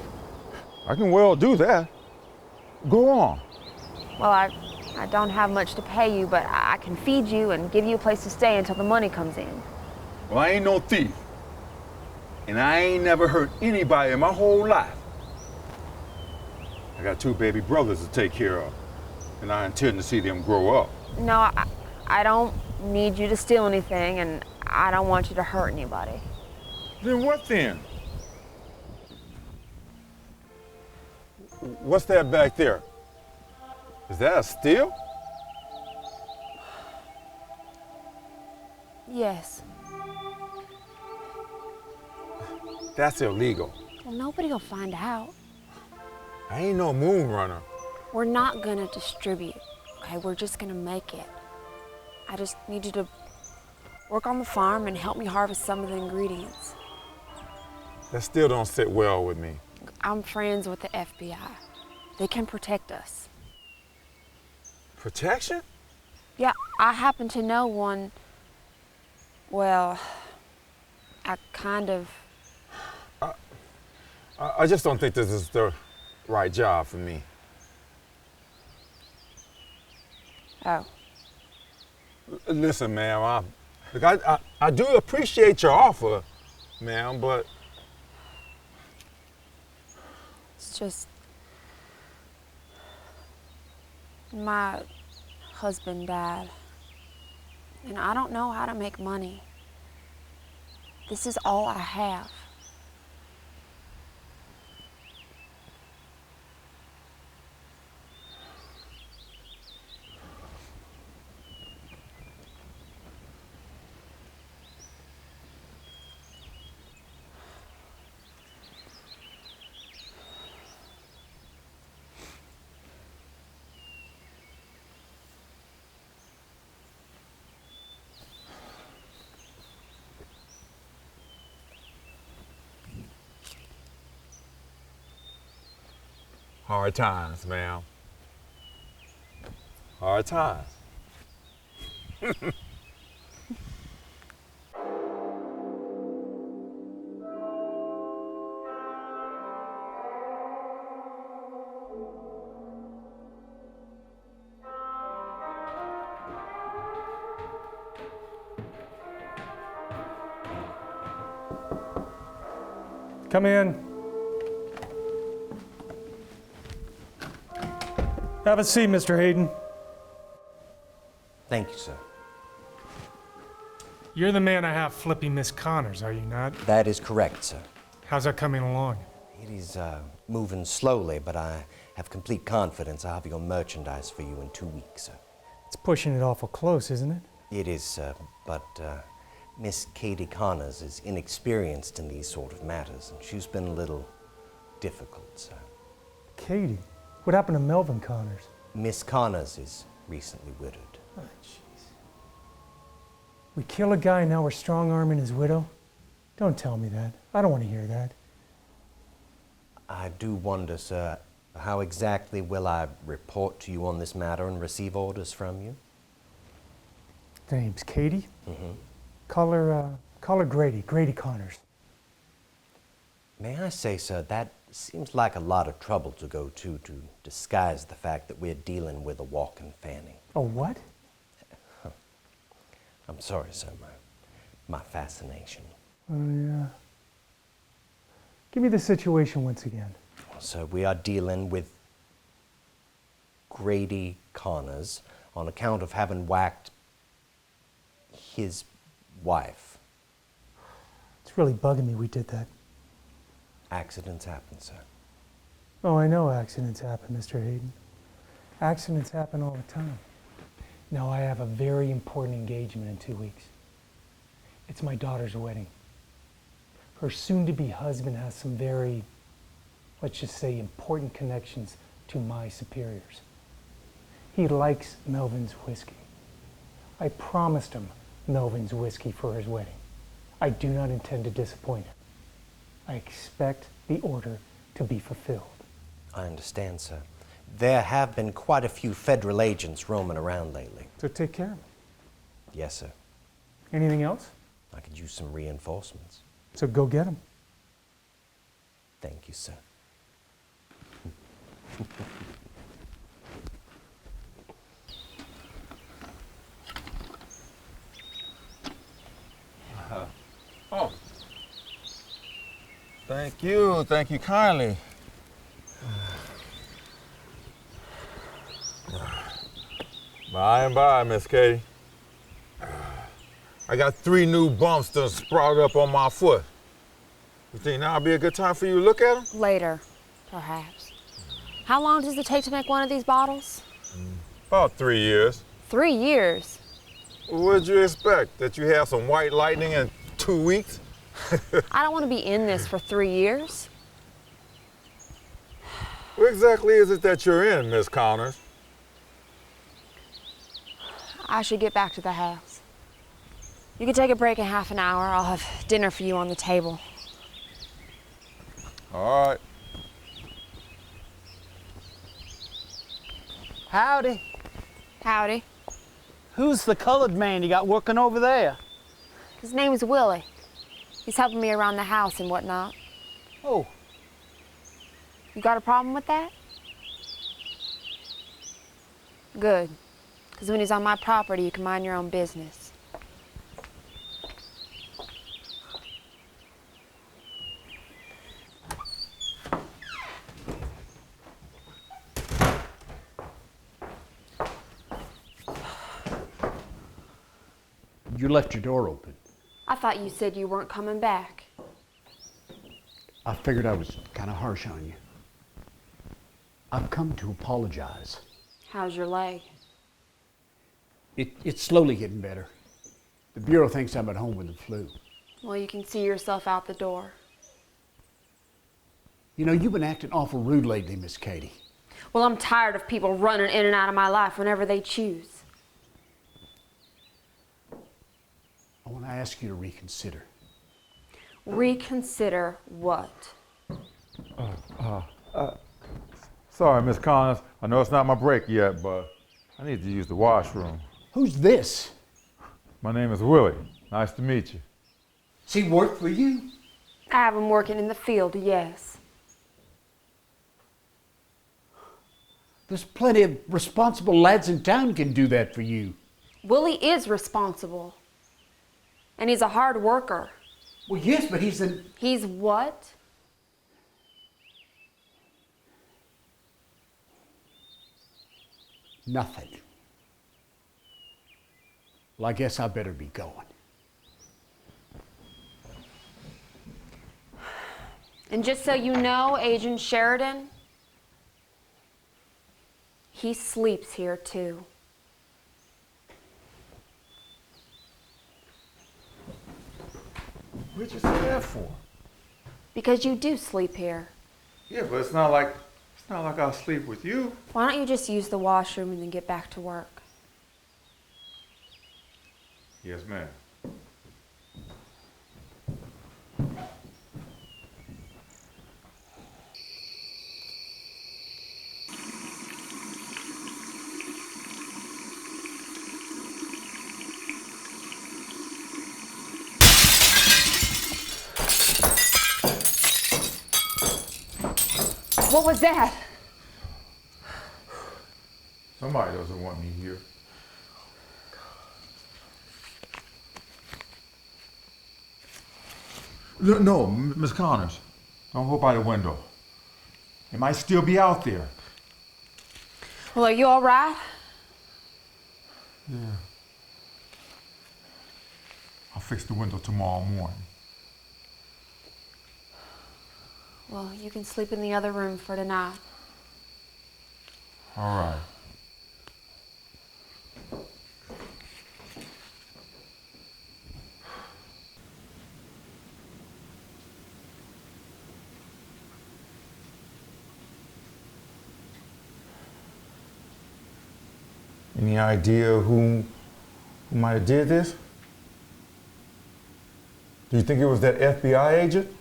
I can well do that. Go on. Well, I don't have much to pay you, but I can feed you and give you a place to stay until the money comes in. Well, I ain't no thief. And I ain't never hurt anybody in my whole life. I got 2 baby brothers to take care of, and I intend to see them grow up. No, I don't need you to steal anything, and I don't want you to hurt anybody. Then what then? What's that back there? Is that a steal? Yes. That's illegal. Well, nobody will find out. I ain't no moon runner. We're not gonna distribute, okay? We're just gonna make it. I just need you to work on the farm and help me harvest some of the ingredients. That still don't sit well with me. I'm friends with the FBI. They can protect us. Protection? Yeah, I happen to know one. Well, I kind of. I just don't think this is the right job for me. Oh. Listen, ma'am, I do appreciate your offer, ma'am, but It's just. My husband died, and I don't know how to make money. This is all I have. hard times, ma'am. Hard times. Come in. Have a seat, Mr. Hayden. Thank you, sir. You're the man I have flipping Miss Connors, are you not? That is correct, sir. How's that coming along? It is moving slowly, but I have complete confidence I'll have your merchandise for you in 2 weeks, sir. It's pushing it awful close, isn't it? It is, sir, but Miss Katie Connors is inexperienced in these sort of matters, and she's been a little difficult, sir. Katie? What happened to Melvin Connors? Miss Connors is recently widowed. Oh, jeez. We kill a guy and now we're strong-arming his widow? Don't tell me that. I don't want to hear that. I do wonder, sir, how exactly will I report to you on this matter and receive orders from you? The name's Katie? Mm-hmm. Call her Grady, Grady Connors. May I say, sir, that seems like a lot of trouble to go to disguise the fact that we're dealing with a walking Fanny. A what? I'm sorry, sir, my fascination. Yeah. Give me the situation once again. So we are dealing with Grady Connors on account of having whacked his wife. It's really bugging me we did that. Accidents happen, sir. Oh, I know accidents happen, Mr. Hayden. Accidents happen all the time. Now, I have a very important engagement in 2 weeks. It's my daughter's wedding. Her soon-to-be husband has some very, let's just say, important connections to my superiors. He likes Melvin's whiskey. I promised him Melvin's whiskey for his wedding. I do not intend to disappoint him. I expect the order to be fulfilled. I understand, sir. There have been quite a few federal agents roaming around lately. So take care of him. Yes, sir. Anything else? I could use some reinforcements. So go get him. Thank you, sir. Oh. Thank you kindly. By and by, Miss Katie. I got 3 new bumps that sprouted up on my foot. You think now would be a good time for you to look at them? Later, perhaps. How long does it take to make one of these bottles? About 3 years. 3 years. What'd you expect? That you have some white lightning in 2 weeks? I don't want to be in this for 3 years. What exactly is it that you're in, Miss Connors? I should get back to the house. You can take a break in half an hour. I'll have dinner for you on the table. All right. Howdy. Howdy. Who's the colored man you got working over there? His name is Willie. He's helping me around the house and whatnot. Oh. You got a problem with that? Good. Because when he's on my property, you can mind your own business. You left your door open. I thought you said you weren't coming back. I figured I was kind of harsh on you. I've come to apologize. How's your leg? It's slowly getting better. The Bureau thinks I'm at home with the flu. Well, you can see yourself out the door. You know, you've been acting awful rude lately, Miss Katie. Well, I'm tired of people running in and out of my life whenever they choose. I want to ask you to reconsider. Reconsider what? Sorry, Miss Connors. I know it's not my break yet, but I need to use the washroom. Who's this? My name is Willie. Nice to meet you. Does he work for you? I have him working in the field, yes. There's plenty of responsible lads in town can do that for you. Willie is responsible. And he's a hard worker. Well, yes, but he's an... He's what? Nothing. Well, I guess I better be going. And just so you know, Agent Sheridan, he sleeps here too. What'd you say that for? Because you do sleep here. Yeah, but it's not like I'll sleep with you. Why don't you just use the washroom and then get back to work? Yes, ma'am. What was that? Somebody doesn't want me here. No, Miss Connors. Don't go by the window. It might still be out there. Well, are you all right? Yeah. I'll fix the window tomorrow morning. Well, you can sleep in the other room for tonight. All right. Any idea who might have did this? Do you think it was that FBI agent?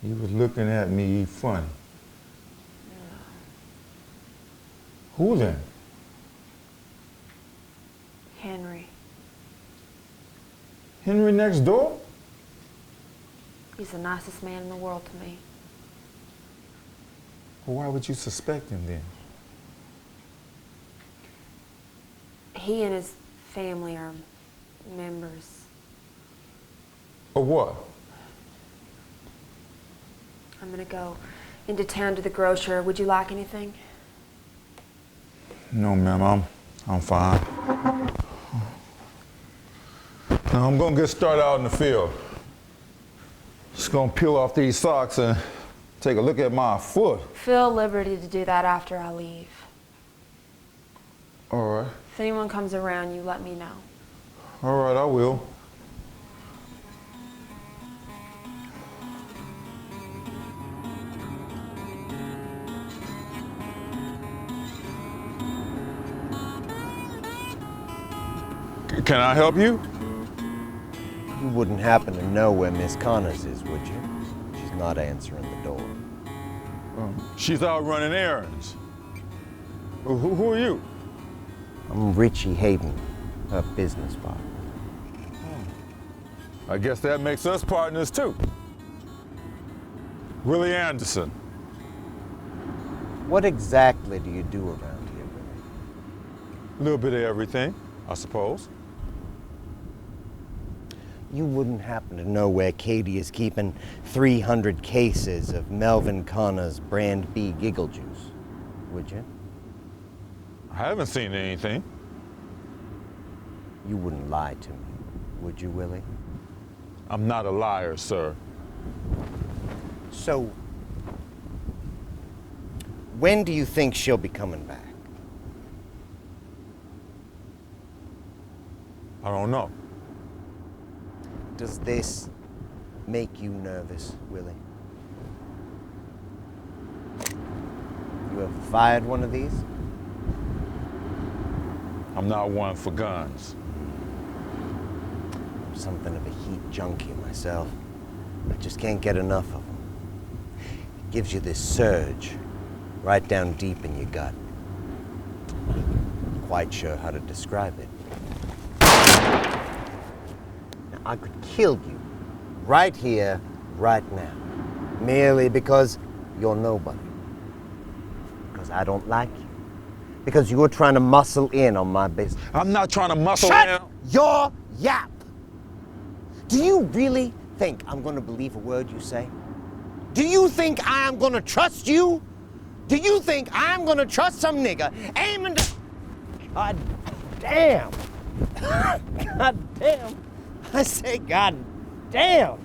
He was looking at me funny. Who then? Henry. Henry next door? He's the nicest man in the world to me. Well, why would you suspect him then? He and his family are members. Of what? I'm gonna go into town to the grocer. Would you like anything? No, ma'am, I'm fine. Now I'm gonna get started out in the field. Just gonna peel off these socks and take a look at my foot. Feel liberty to do that after I leave. All right. If anyone comes around, you let me know. All right, I will. Can I help you? You wouldn't happen to know where Miss Connors is, would you? She's not answering the door. She's out running errands. Who are you? I'm Richie Hayden, her business partner. I guess that makes us partners too. Willie Anderson. What exactly do you do around here, Willie? A little bit of everything, I suppose. You wouldn't happen to know where Katie is keeping 300 cases of Melvin Connors Brand B Giggle Juice, would you? I haven't seen anything. You wouldn't lie to me, would you, Willie? I'm not a liar, sir. So, when do you think she'll be coming back? I don't know. Does this make you nervous, Willie? You ever fired one of these? I'm not one for guns. I'm something of a heat junkie myself. I just can't get enough of them. It gives you this surge right down deep in your gut. Not quite sure how to describe it. Now, I could kill you right here, right now, merely because you're nobody. Because I don't like you. Because you're trying to muscle in on my business. I'm not trying to muscle in. Shut your yap! Do you really think I'm gonna believe a word you say? Do you think I am gonna trust you? Do you think I'm gonna trust some nigga aiming to... God damn! God damn! I say God damn!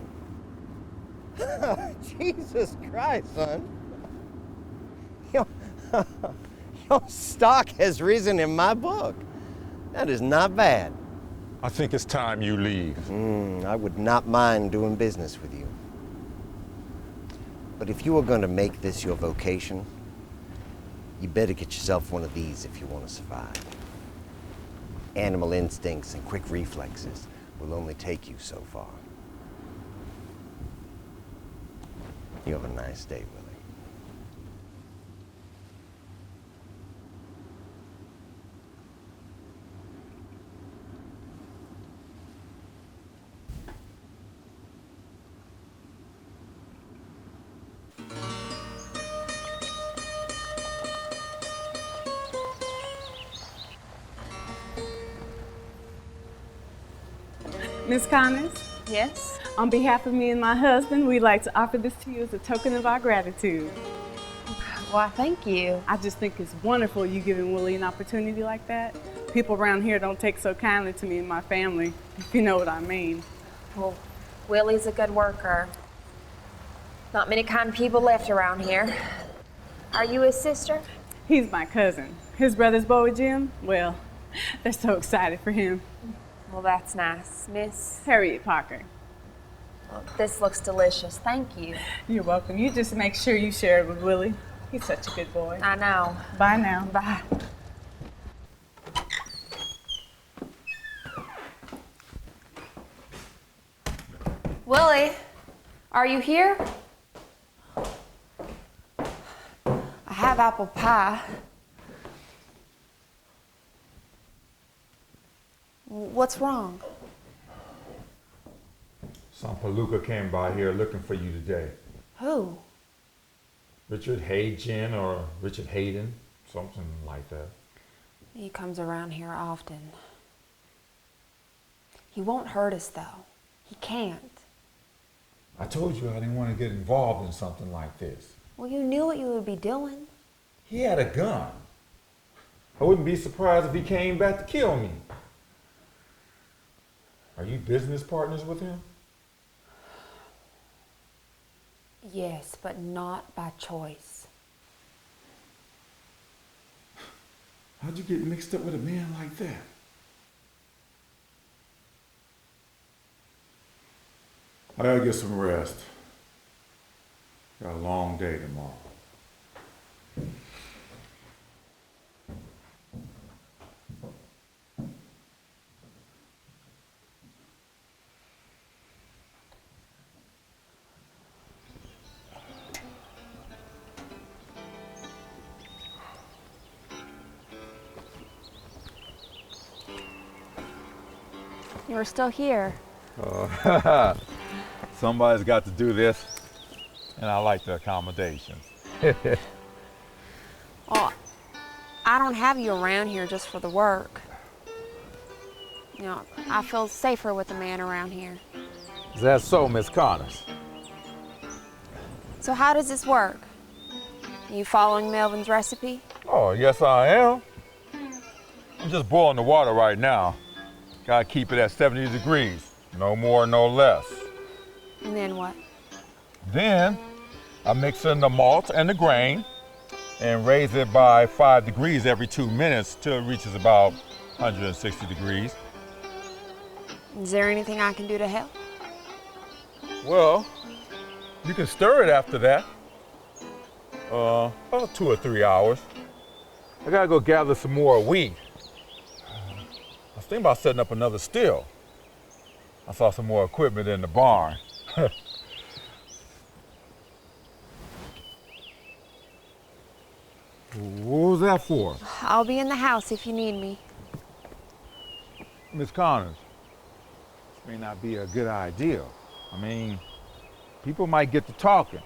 Jesus Christ, son. Your stock has risen in my book. That is not bad. I think it's time you leave. I would not mind doing business with you. But if you are going to make this your vocation, you better get yourself one of these if you want to survive. Animal instincts and quick reflexes will only take you so far. You have a nice day, Willie. Miss Connors? Yes? On behalf of me and my husband, we'd like to offer this to you as a token of our gratitude. Why, thank you. I just think it's wonderful you giving Willie an opportunity like that. People around here don't take so kindly to me and my family, if you know what I mean. Well, Willie's a good worker. Not many kind people left around here. Are you his sister? He's my cousin. His brother's Bo and Jim, well, they're so excited for him. Well, that's nice. Miss? Harriet Parker. Well, this looks delicious. Thank you. You're welcome. You just make sure you share it with Willie. He's such a good boy. I know. Bye now. Bye. Willie, are you here? I have apple pie. What's wrong? Some palooka came by here looking for you today. Who? Richard Hayden or Richard Hayden, something like that. He comes around here often. He won't hurt us, though. He can't. I told you I didn't want to get involved in something like this. Well, you knew what you would be doing. He had a gun. I wouldn't be surprised if he came back to kill me. Are you business partners with him? Yes, but not by choice. How'd you get mixed up with a man like that? I gotta get some rest. Got a long day tomorrow. You were still here. Somebody's got to do this, and I like the accommodations. Well, I don't have you around here just for the work. You know, I feel safer with a man around here. Is that so, Miss Connors? So how does this work? Are you following Melvin's recipe? Oh, yes I am. I'm just boiling the water right now. Gotta keep it at 70 degrees. No more, no less. And then what? Then I mix in the malt and the grain and raise it by 5 degrees every 2 minutes till it reaches about 160 degrees. Is there anything I can do to help? Well, you can stir it after that. About 2 or 3 hours. I gotta go gather some more wheat. I was thinking about setting up another still. I saw some more equipment in the barn. What was that for? I'll be in the house if you need me. Miss Connors, this may not be a good idea. I mean, people might get to talking.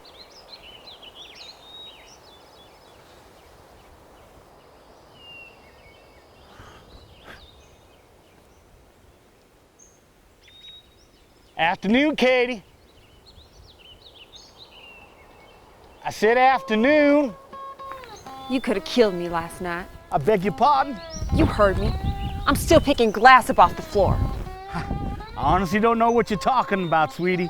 Afternoon, Katie. I said afternoon. You could have killed me last night. I beg your pardon? You heard me. I'm still picking glass up off the floor. I honestly don't know what you're talking about, sweetie.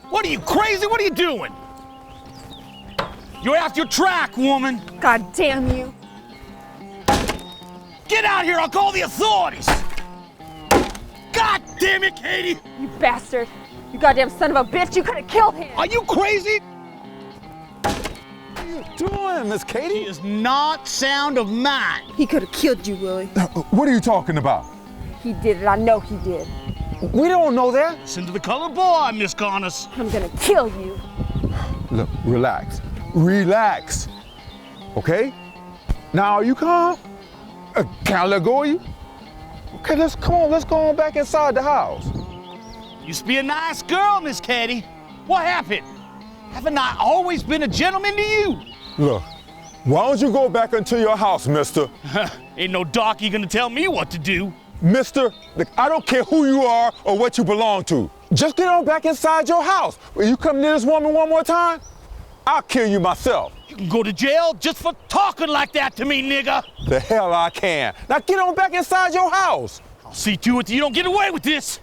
What are you, crazy? What are you doing? You're off your track, woman. God damn you. Get out here, I'll call the authorities. God damn it, Katie. You bastard. You goddamn son of a bitch. You could have killed him. Are you crazy? What are you doing, Miss Katie? He is not sound of mind. He could have killed you, Willie. What are you talking about? He did it. I know he did. We don't know that. Listen to the colored boy, Miss Connors. I'm gonna kill you. Look, relax. Relax. Okay? Now, are you calm? Can I let go of you? Okay, let's go on back inside the house. Used to be a nice girl, Miss Katie. What happened? Haven't I always been a gentleman to you? Look, why don't you go back into your house, mister? Ain't no darky gonna tell me what to do. Mister, look, I don't care who you are or what you belong to. Just get on back inside your house. Will you come near this woman one more time? I'll kill you myself. You can go to jail just for talking like that to me, nigga. The hell I can. Now get on back inside your house. I'll see to it that you don't get away with this.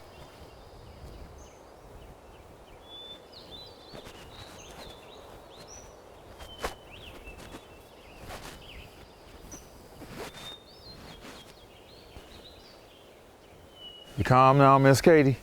You calm now, Miss Katie?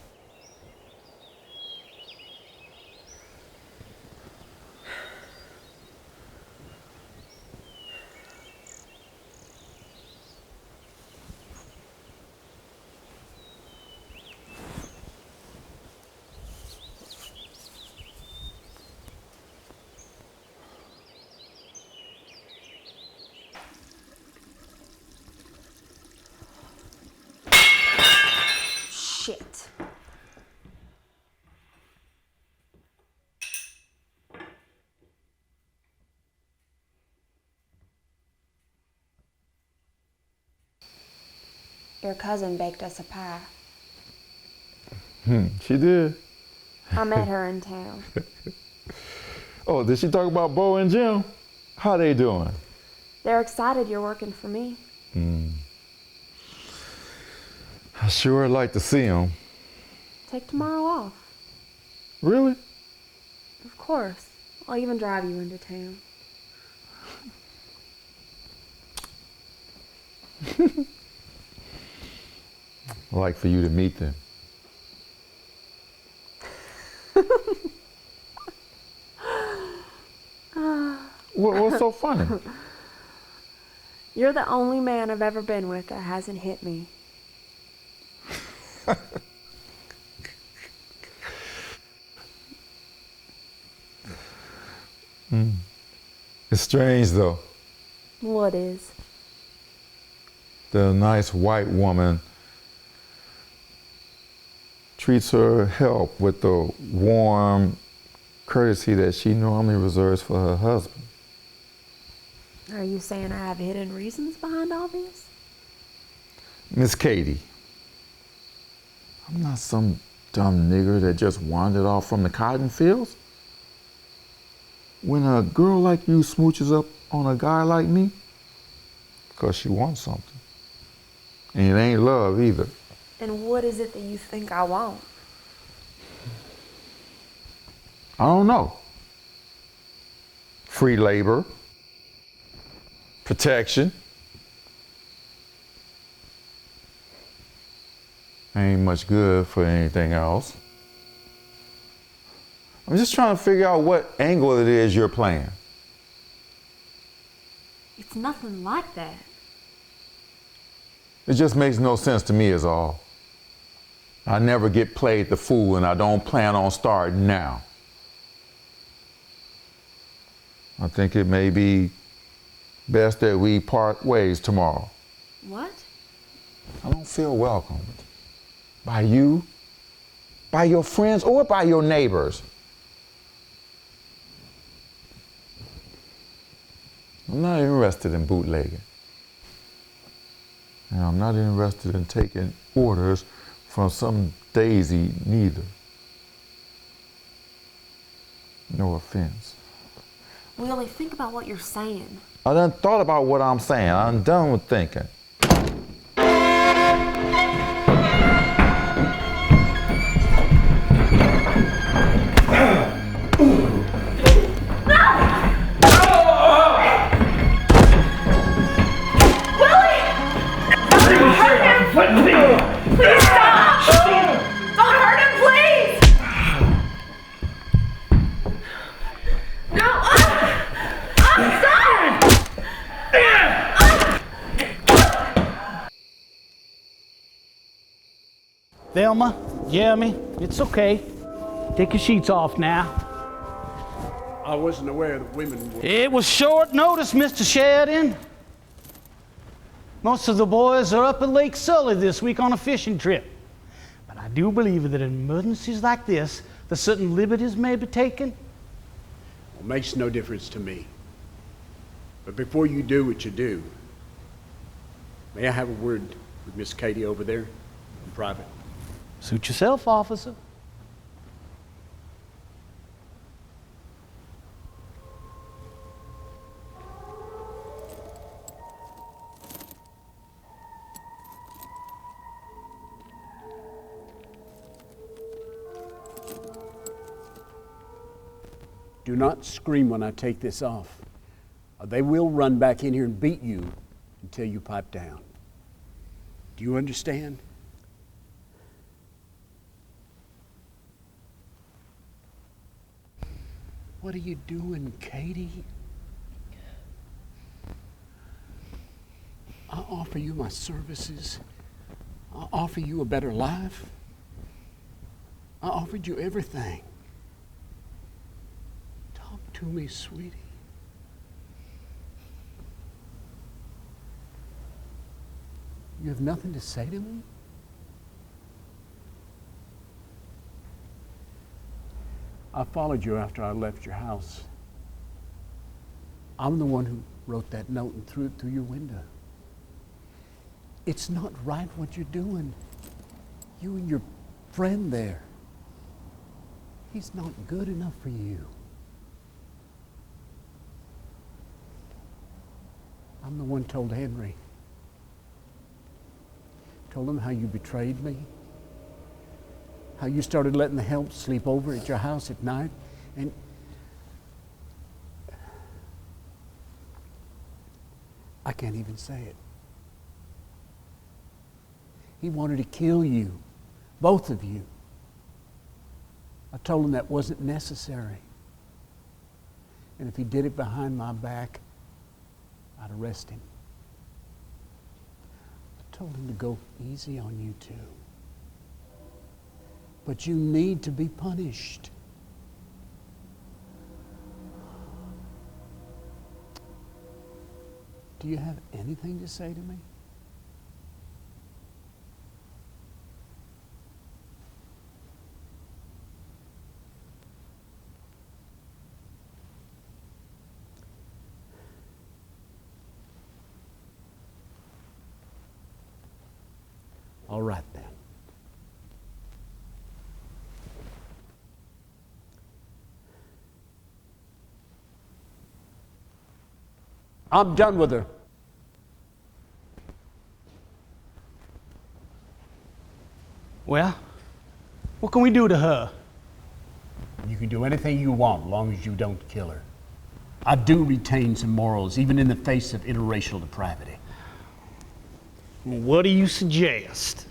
Shit. Your cousin baked us a pie. She did. I met her in town. Oh, did she talk about Bo and Jim? How they doing? They're excited you're working for me. I sure like to see them. Take tomorrow off. Really? Of course. I'll even drive you into town. I'd like for you to meet them. What's so funny? You're the only man I've ever been with that hasn't hit me. It's strange though. What is? The nice white woman treats her help with the warm courtesy that she normally reserves for her husband. Are you saying I have hidden reasons behind all this? Miss Katie, I'm not some dumb nigger that just wandered off from the cotton fields. When a girl like you smooches up on a guy like me, because she wants something. And it ain't love either. And what is it that you think I want? I don't know. Free labor, protection. Ain't much good for anything else. I'm just trying to figure out what angle it is you're playing. It's nothing like that. It just makes no sense to me is all. I never get played the fool and I don't plan on starting now. I think it may be best that we part ways tomorrow. What? I don't feel welcomed by you, by your friends, or by your neighbors. I'm not interested in bootlegging. And I'm not interested in taking orders from some daisy neither. No offense. Willie, think about what you're saying. I done thought about what I'm saying. I'm done with thinking. Please stop! Don't hurt him, please! No! Stop! Thelma, Jeremy, it's okay. Take your sheets off now. I wasn't aware that women were... It was short notice, Mr. Sheridan. Most of the boys are up at Lake Sully this week on a fishing trip. But I do believe that in emergencies like this, that certain liberties may be taken. Well, it makes no difference to me. But before you do what you do, may I have a word with Miss Katie over there in private? Suit yourself, officer. Do not scream when I take this off, or they will run back in here and beat you until you pipe down. Do you understand? What are you doing, Katie? I offer you my services. I offer you a better life. I offered you everything. Talk to me, sweetie. You have nothing to say to me? I followed you after I left your house. I'm the one who wrote that note and threw it through your window. It's not right what you're doing. You and your friend there. He's not good enough for you. I'm the one told Henry. Told him how you betrayed me. how you started letting the help sleep over at your house at night, and I can't even say it. He wanted to kill you, both of you. I told him that wasn't necessary. And if he did it behind my back, I'd arrest him. I told him to go easy on you two. But you need to be punished. Do you have anything to say to me? All right then. I'm done with her. Well, what can we do to her? You can do anything you want, as long as you don't kill her. I do retain some morals, even in the face of interracial depravity. What do you suggest?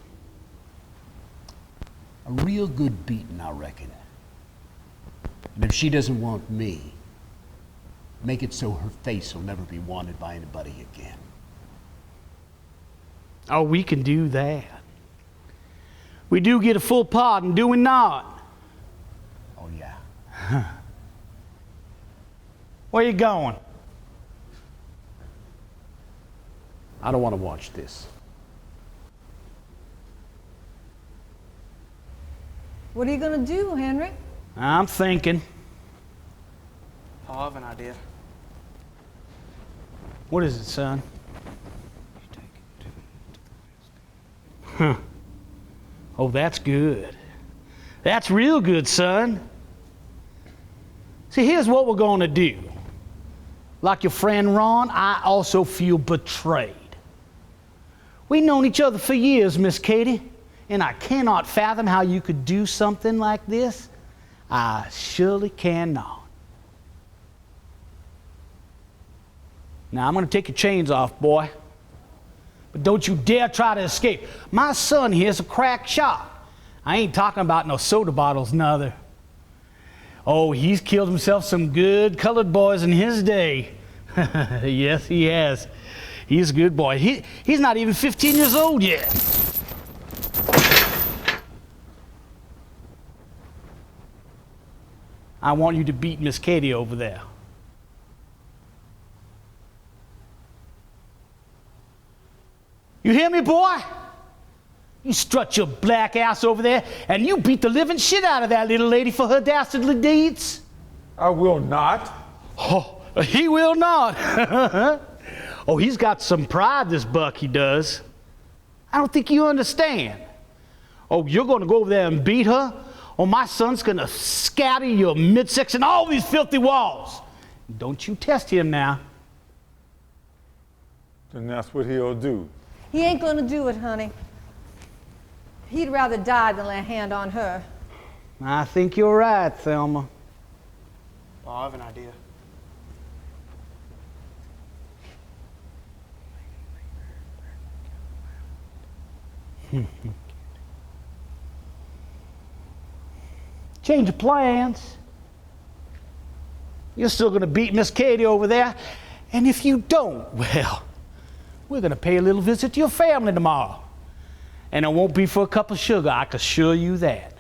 A real good beating, I reckon. And if she doesn't want me, make it so her face will never be wanted by anybody again. Oh, we can do that. We do get a full pardon, do we not? Oh, yeah. Where you going? I don't want to watch this. What are you going to do, Henry? I'm thinking. I have an idea. What is it, son? Huh. Oh, that's good. That's real good, son. See, here's what we're going to do. Like your friend Ron, I also feel betrayed. We've known each other for years, Miss Katie, and I cannot fathom how you could do something like this. I surely cannot. Now, I'm going to take your chains off, boy. But don't you dare try to escape. My son here's a crack shot. I ain't talking about no soda bottles, neither. Oh, he's killed himself some good colored boys in his day. Yes, he has. He's a good boy. He's not even 15 years old yet. I want you to beat Miss Katie over there. You hear me, boy? You strut your black ass over there and you beat the living shit out of that little lady for her dastardly deeds. I will not. Oh, he will not. Oh, he's got some pride, this buck, he does. I don't think you understand. Oh, you're going to go over there and beat her? Oh, my son's going to scatter your midsection and all these filthy walls. Don't you test him now. Then that's what he'll do. He ain't going to do it, honey. He'd rather die than lay a hand on her. I think you're right, Thelma. Oh, I have an idea. Change of plans. You're still going to beat Miss Katie over there. And if you don't, well, we're going to pay a little visit to your family tomorrow. And it won't be for a cup of sugar, I can assure you that.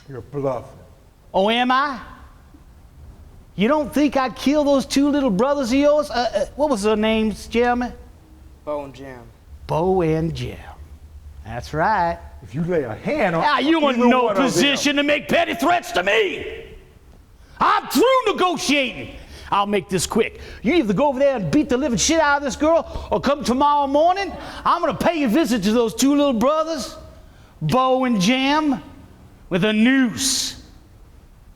You're bluffing. Oh, am I? You don't think I'd kill those two little brothers of yours? What was their names, Jeremy? Bo and Jim. Bo and Jim. That's right. If you lay a hand on... Now, you're in no position to make petty threats to me. I'm through negotiating. I'll make this quick. You either go over there and beat the living shit out of this girl, or come tomorrow morning, I'm going to pay a visit to those two little brothers, Bo and Jim, with a noose,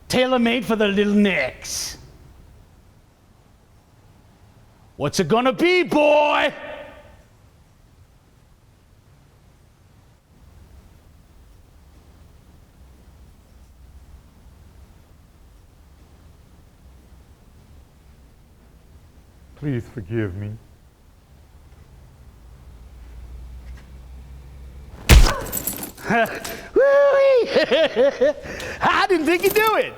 tailor-made for their little necks. What's it going to be, boy? Please forgive me. I didn't think you'd do it.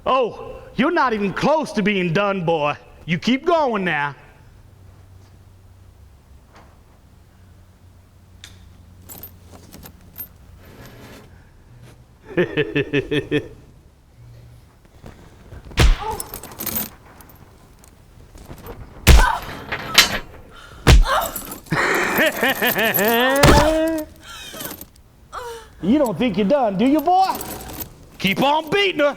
Oh, you're not even close to being done, boy. You keep going now. You don't think you're done, do you, boy? Keep on beating her.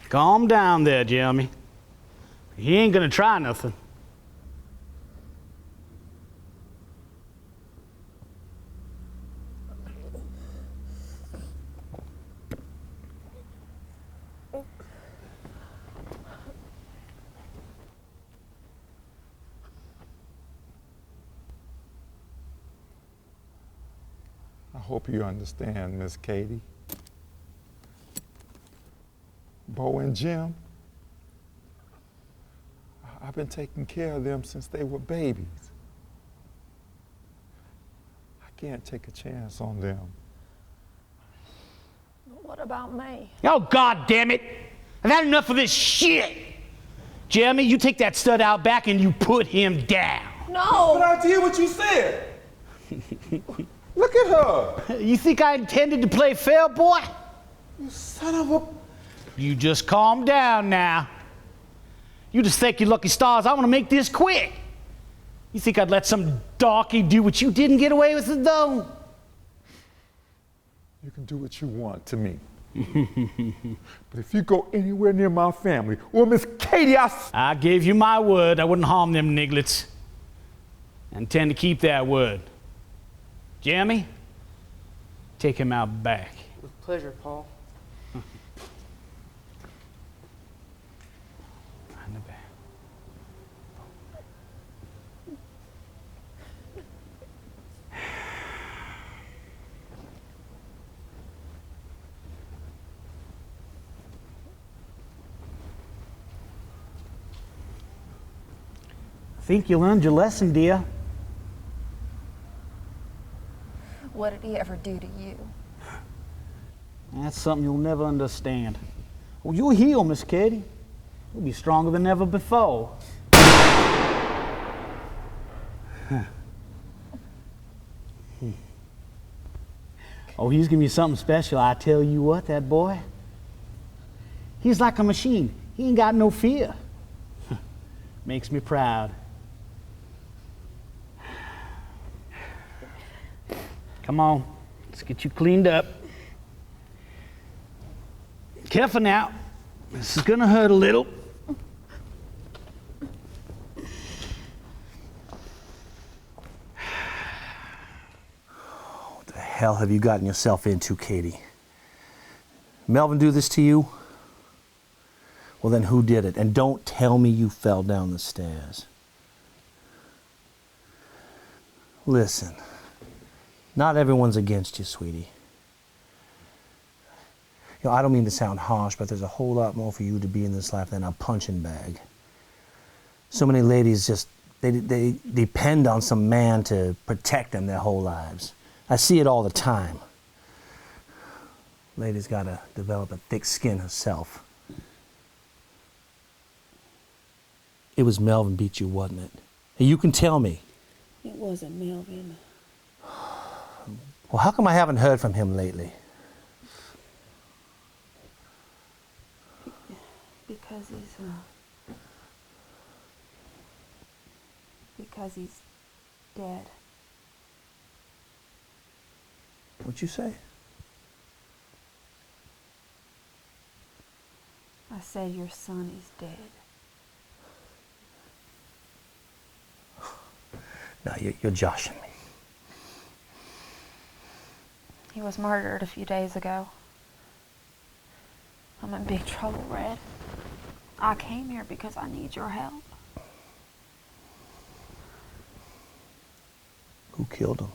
Calm down there, Jeremy. He ain't gonna try nothing. I hope you understand, Miss Katie. Bo and Jim, I've been taking care of them since they were babies. I can't take a chance on them. What about me? Oh, God damn it! I've had enough of this shit! Jeremy, you take that stud out back and you put him down. No! But I did what you said. Look at her. You think I intended to play fair, boy? You son of a... You just calm down now. You just thank your lucky stars I want to make this quick. You think I'd let some darky do what you didn't get away with it, though? You can do what you want to me. But if you go anywhere near my family or Miss Katie, I gave you my word I wouldn't harm them nigglets. I intend to keep that word. Jeremy, take him out back. With pleasure, Paul. I think you learned your lesson, dear. What did he ever do to you? That's something you'll never understand. Well, you'll heal, Miss Katie. You'll be stronger than ever before. Oh, he's giving you something special. I tell you what, that boy. He's like a machine. He ain't got no fear. Makes me proud. Come on, let's get you cleaned up. Careful now. This is gonna hurt a little. What the hell have you gotten yourself into, Katie? Melvin do this to you? Well, then who did it? And don't tell me you fell down the stairs. Listen, not everyone's against you, sweetie. You know, I don't mean to sound harsh, but there's a whole lot more for you to be in this life than a punching bag. So many ladies just, they depend on some man to protect them their whole lives. I see it all the time. Lady's got to develop a thick skin herself. It was Melvin beat you, wasn't it? And you can tell me. It wasn't Melvin. Well, how come I haven't heard from him lately? Because he's dead. What'd you say? I said your son is dead. No, you're joshing me. He was murdered a few days ago. I'm in big trouble, Red. I came here because I need your help. Who killed him?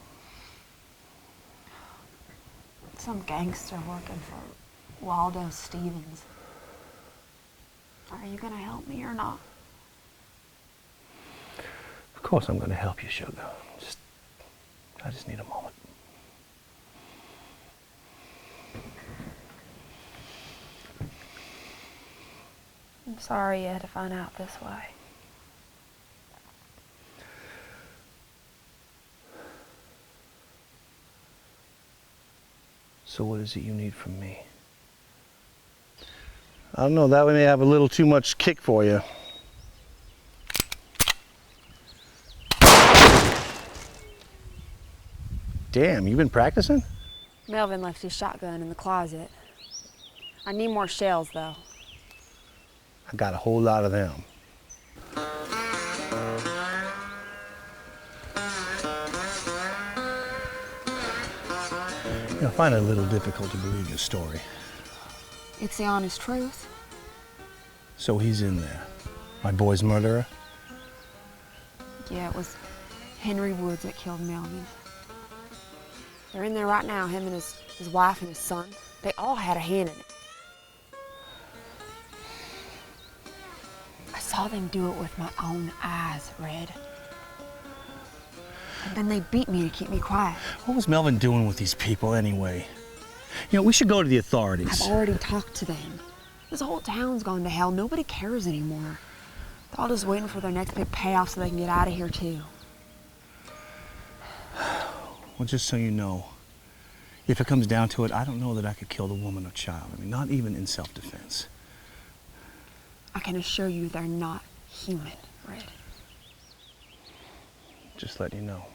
Some gangster working for Waldo Stevens. Are you gonna help me or not? Of course I'm gonna help you, sugar. I just need a moment. I'm sorry you had to find out this way. So what is it you need from me? I don't know, that way may have a little too much kick for you. Damn, you been practicing? Melvin left his shotgun in the closet. I need more shells, though. I got a whole lot of them. I find it a little difficult to believe your story. It's the honest truth. So he's in there. My boy's murderer? Yeah, it was Henry Woods that killed Melvin. They're in there right now, him and his wife and his son. They all had a hand in it. I saw them do it with my own eyes, Red. And then they beat me to keep me quiet. What was Melvin doing with these people anyway? You know, we should go to the authorities. I've already talked to them. This whole town's gone to hell. Nobody cares anymore. They're all just waiting for their next big payoff so they can get out of here too. Well, just so you know, if it comes down to it, I don't know that I could kill the woman or child. I mean, not even in self-defense. I can assure you they're not human, Red. Just letting you know.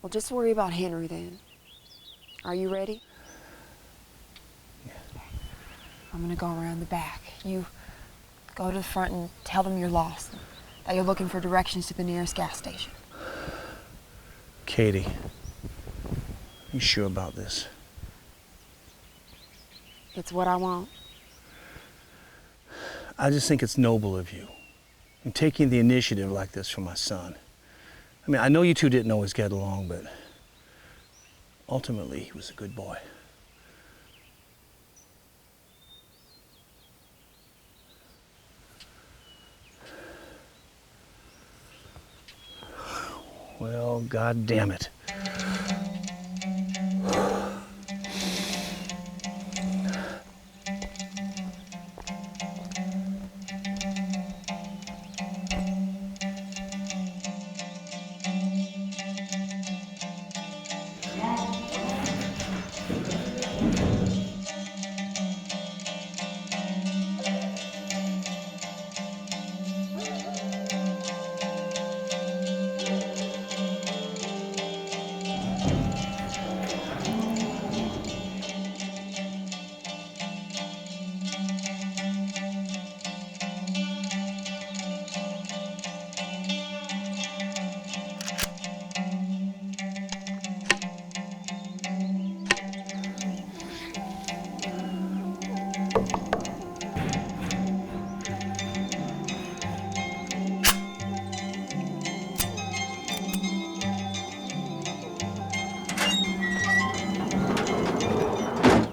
Well, just worry about Henry then. Are you ready? Yeah. I'm gonna go around the back. You go to the front and tell them you're lost, that you're looking for directions to the nearest gas station. Katie, you sure about this? It's what I want. I just think it's noble of you. And taking the initiative like this for my son. I mean, I know you two didn't always get along, but ultimately he was a good boy. Well, God damn it.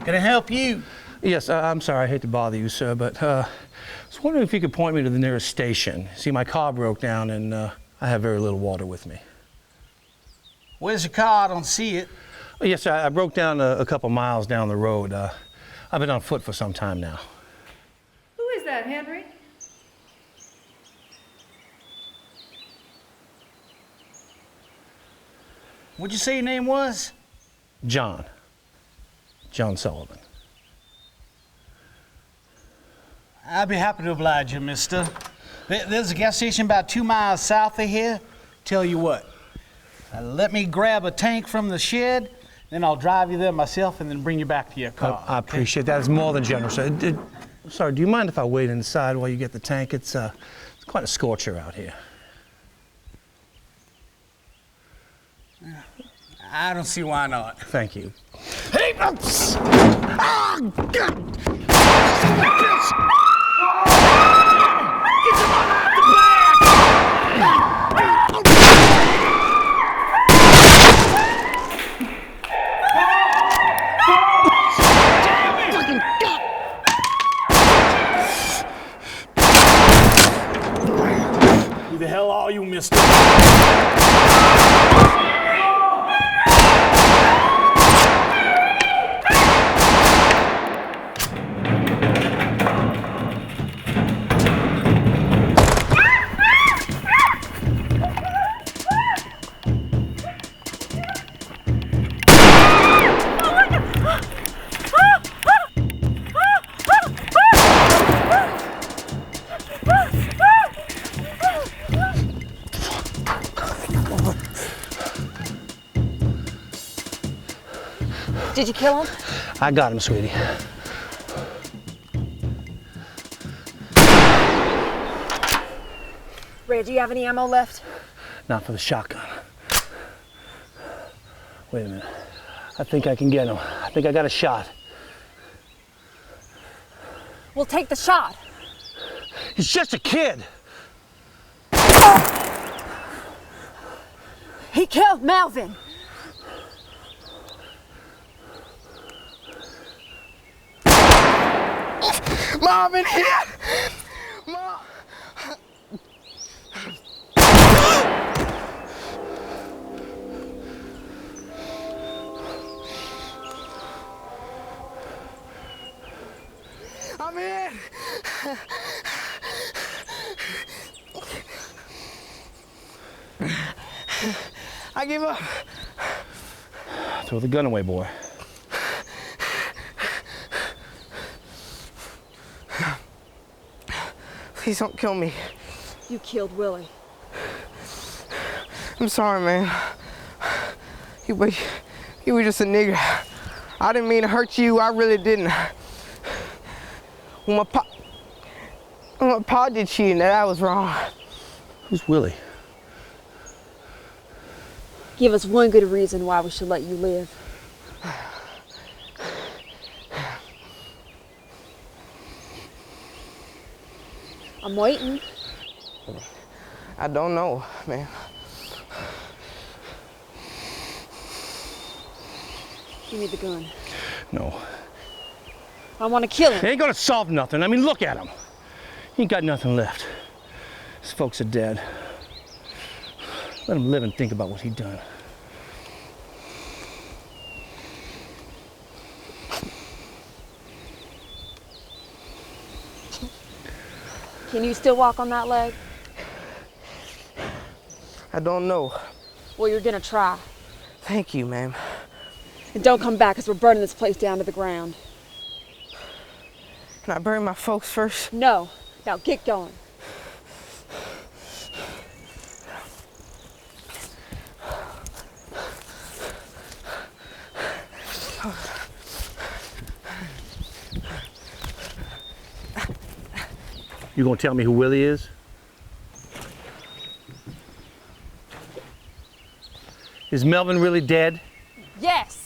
Can I help you? Yes, I'm sorry, I hate to bother you, sir, but I was wondering if you could point me to the nearest station. See, my car broke down and I have very little water with me. Where's your car? I don't see it. Oh, yes, sir, I broke down a couple miles down the road. I've been on foot for some time now. Who is that, Henry? What'd you say your name was? John Sullivan. I'd be happy to oblige you, mister. There's a gas station about 2 miles south of here. Tell you what, let me grab a tank from the shed, then I'll drive you there myself and then bring you back to your car. I appreciate that. It's more than generous. Sorry, do you mind if I wait inside while you get the tank? It's quite a scorcher out here. I don't see why not. Thank you. Hey! God! Get your mother out the Who the hell are you, mister? Did you kill him? I got him, sweetie. Ray, do you have any ammo left? Not for the shotgun. Wait a minute. I think I can get him. I think I got a shot. We'll take the shot. He's just a kid. He killed Melvin. Mom, in here! Mom! I'm in! I give up. Throw the gun away, boy. Please don't kill me. You killed Willie. I'm sorry, man. You were just a nigger. I didn't mean to hurt you. I really didn't. When my pa did cheating, that was wrong. Who's Willie? Give us one good reason why we should let you live. I'm waiting. I don't know, man. Give me the gun. No. I want to kill him. He ain't gonna solve nothing. I mean, look at him. He ain't got nothing left. His folks are dead. Let him live and think about what he done. Can you still walk on that leg? I don't know. Well, you're gonna try. Thank you, ma'am. And don't come back, because we're burning this place down to the ground. Can I bury my folks first? No. Now get going. You gonna tell me who Willie is? Is Melvin really dead? Yes.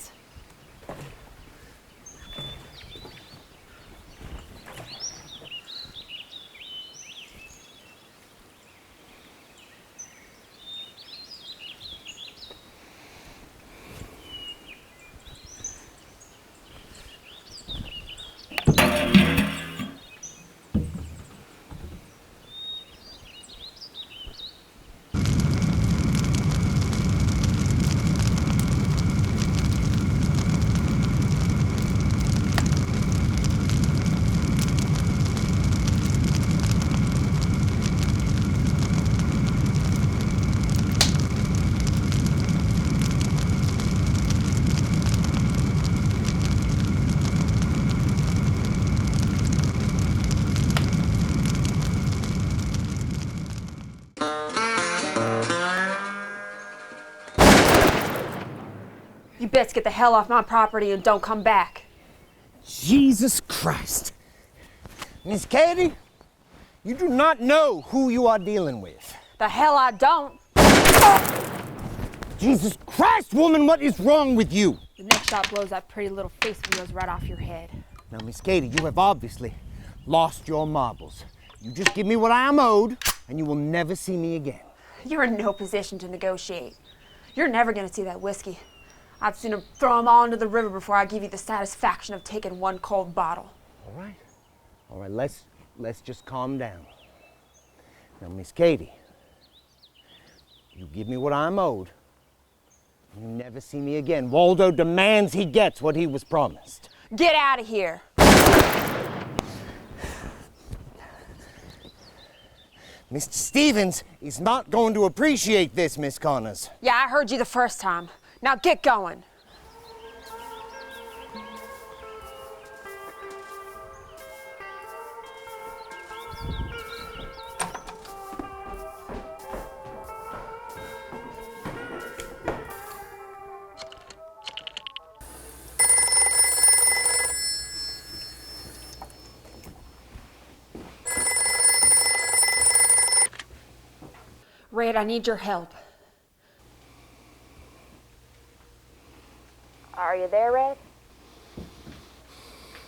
You best get the hell off my property and don't come back. Jesus Christ. Miss Katie, you do not know who you are dealing with. The hell I don't. Jesus Christ, woman, what is wrong with you? The next shot blows that pretty little face of yours right off your head. Now, Miss Katie, you have obviously lost your marbles. You just give me what I am owed, and you will never see me again. You're in no position to negotiate. You're never gonna see that whiskey. I'd sooner throw them all into the river before I give you the satisfaction of taking one cold bottle. All right, let's just calm down. Now, Miss Katie, you give me what I'm owed, you never see me again. Waldo demands he gets what he was promised. Get out of here. Mr. Stevens is not going to appreciate this, Miss Connors. Yeah, I heard you the first time. Now get going. Red, I need your help. Are you there, Red?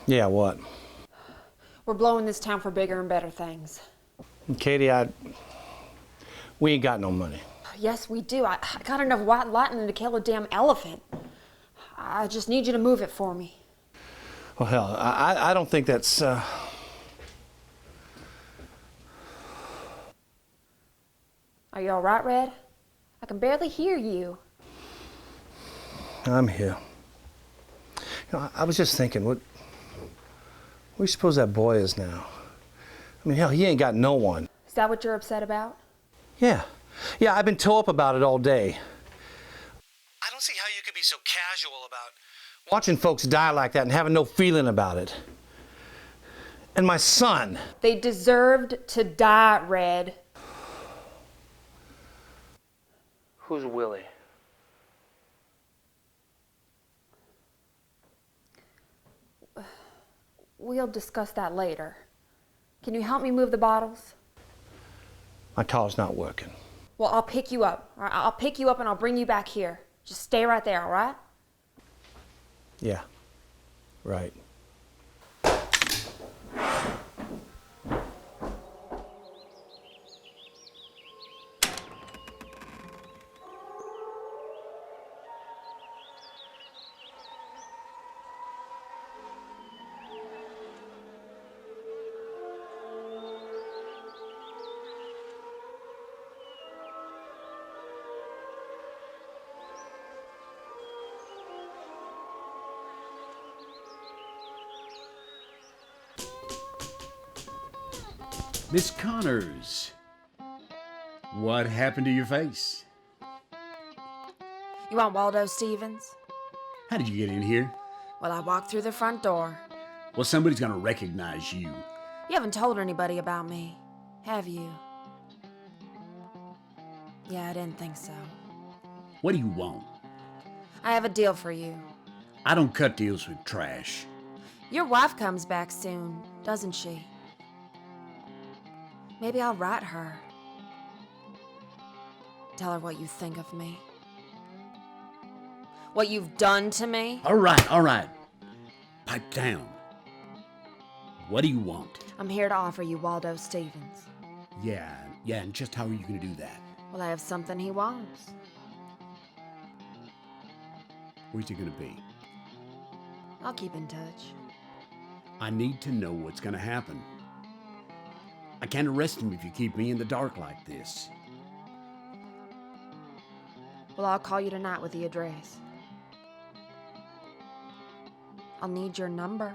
Yeah, what? We're blowing this town for bigger and better things. Katie, we ain't got no money. Yes, we do. I got enough white lightning to kill a damn elephant. I just need you to move it for me. Well, hell, I don't think that's, Are you all right, Red? I can barely hear you. I'm here. You know, I was just thinking, what do you suppose that boy is now? I mean, hell, he ain't got no one. Is that what you're upset about? Yeah. Yeah, I've been tore up about it all day. I don't see how you could be so casual about watching folks die like that and having no feeling about it. And my son. They deserved to die, Red. Who's Willie? We'll discuss that later. Can you help me move the bottles? My car's not working. Well, I'll pick you up. All right? I'll pick you up and I'll bring you back here. Just stay right there, all right? Yeah, right. Miss Connors, what happened to your face? You want Waldo Stevens? How did you get in here? Well, I walked through the front door. Well, somebody's gonna recognize you. You haven't told anybody about me, have you? Yeah, I didn't think so. What do you want? I have a deal for you. I don't cut deals with trash. Your wife comes back soon, doesn't she? Maybe I'll write her. Tell her what you think of me. What you've done to me. All right. Pipe down. What do you want? I'm here to offer you Waldo Stevens. Yeah, and just how are you gonna do that? Well, I have something he wants. Where's he gonna be? I'll keep in touch. I need to know what's gonna happen. I can't arrest him if you keep me in the dark like this. Well, I'll call you tonight with the address. I'll need your number.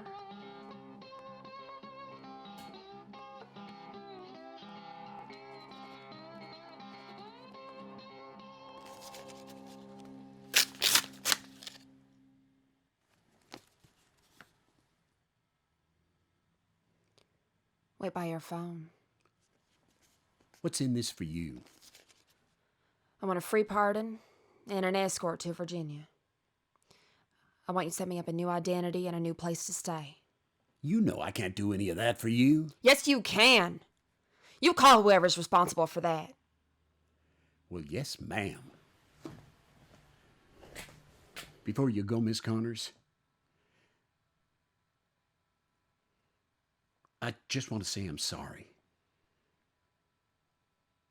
Wait by your phone. What's in this for you? I want a free pardon and an escort to Virginia. I want you to set me up a new identity and a new place to stay. You know I can't do any of that for you. Yes, you can. You call whoever's responsible for that. Well, yes, ma'am. Before you go, Miss Connors, I just want to say I'm sorry.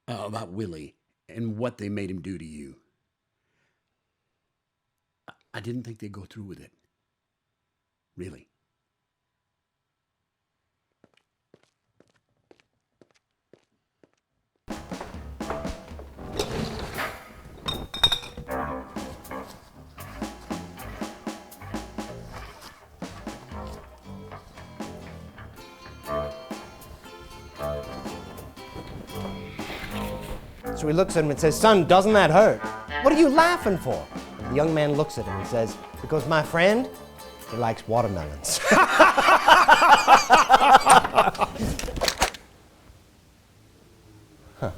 About Willie and what they made him do to you. I didn't think they'd go through with it. Really. So he looks at him and says, "Son, doesn't that hurt? What are you laughing for?" And the young man looks at him and says, "Because my friend, he likes watermelons." Huh.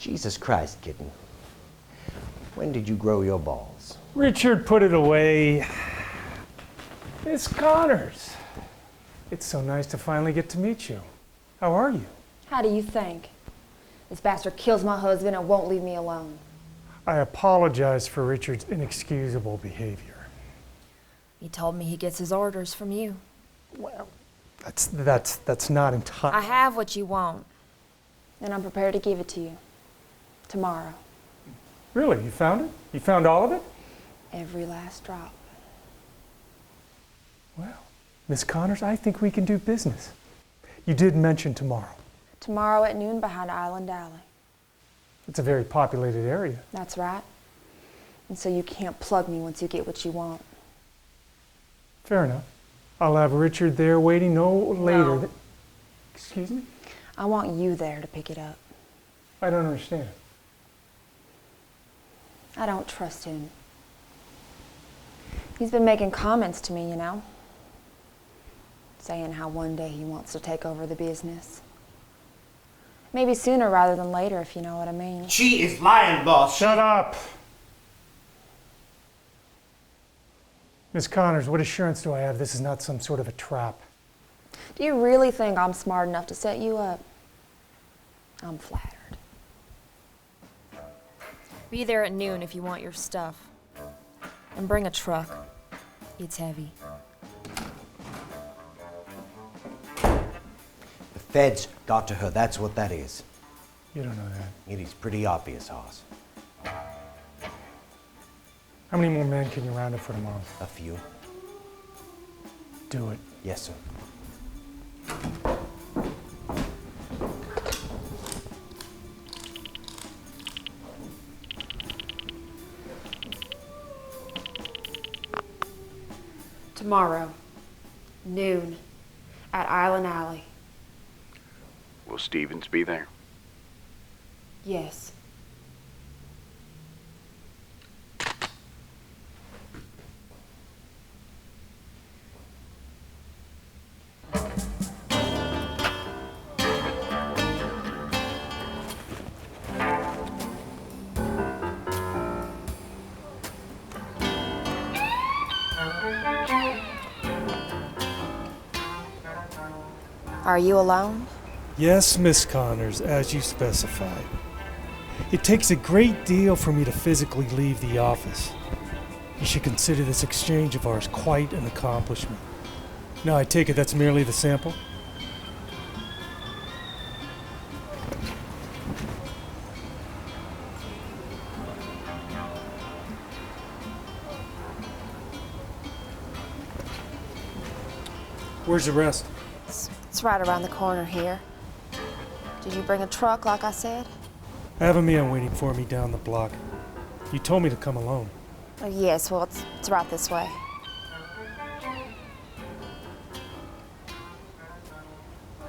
Jesus Christ, kitten. When did you grow your balls? Richard put it away. Miss Connors, it's so nice to finally get to meet you. How are you? How do you think? This bastard kills my husband and won't leave me alone. I apologize for Richard's inexcusable behavior. He told me he gets his orders from you. Well, that's not entirely. I have what you want. And I'm prepared to give it to you. Tomorrow. Really? You found it? You found all of it? Every last drop. Well, Miss Connors, I think we can do business. You did mention tomorrow. Tomorrow at noon behind Island Alley. It's a very populated area. That's right. And so you can't plug me once you get what you want. Fair enough. I'll have Richard there waiting no later than... Excuse me? I want you there to pick it up. I don't understand. I don't trust him. He's been making comments to me, you know. Saying how one day he wants to take over the business. Maybe sooner rather than later, if you know what I mean. She is lying, boss. Shut up! Miss Connors, what assurance do I have this is not some sort of a trap? Do you really think I'm smart enough to set you up? I'm flattered. Be there at noon if you want your stuff. And bring a truck. It's heavy. The feds got to her, that's what that is. You don't know that. It is pretty obvious, Hoss. How many more men can you round up for tomorrow? A few. Do it. Yes, sir. Tomorrow, noon, at Island Alley. Will Stevens be there? Yes. Are you alone? Yes, Miss Connors, as you specified. It takes a great deal for me to physically leave the office. You should consider this exchange of ours quite an accomplishment. Now, I take it that's merely the sample? Where's the rest? It's right around the corner here. Did you bring a truck like I said? I have a man waiting for me down the block. You told me to come alone. Oh, yes, well, it's right this way.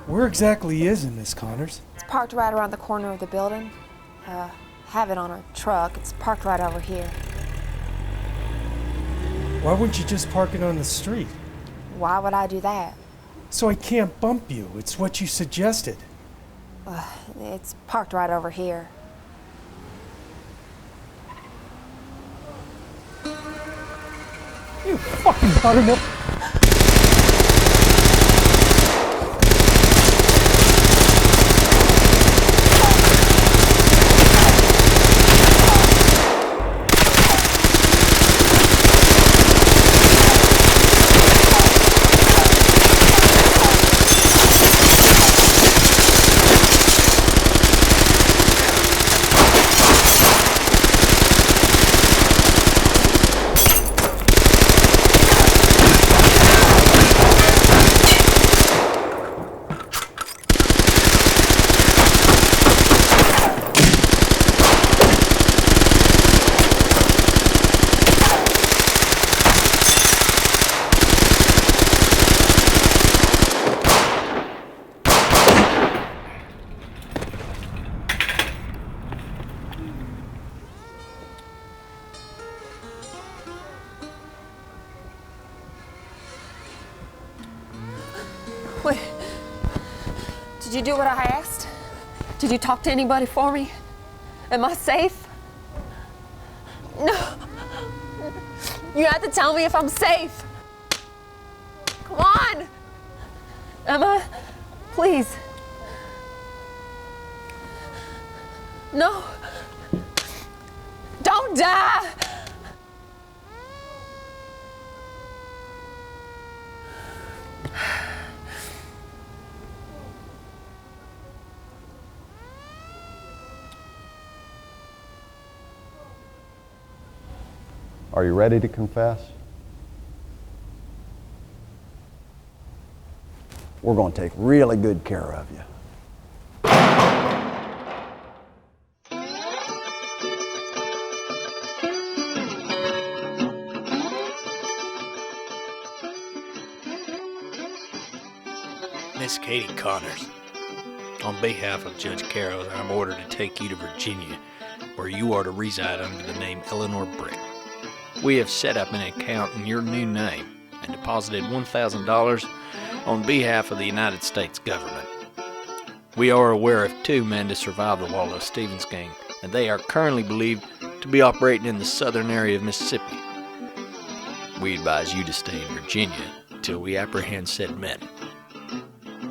Where exactly is it, Miss Connors? It's parked right around the corner of the building. Have it on a truck. It's parked right over here. Why wouldn't you just park it on the street? Why would I do that? So I can't bump you. It's what you suggested. It's parked right over here. You fucking buttermilk. Did you do what I asked? Did you talk to anybody for me? Am I safe? No. You have to tell me if I'm safe. Come on. Emma, please. No. Don't die. Are you ready to confess? We're going to take really good care of you. Miss Katie Connors, on behalf of Judge Carroll, I'm ordered to take you to Virginia, where you are to reside under the name Eleanor Brick. We have set up an account in your new name and deposited $1,000 on behalf of the United States government. We are aware of 2 men to survive the Waldo Stevens gang, and they are currently believed to be operating in the southern area of Mississippi. We advise you to stay in Virginia until we apprehend said men.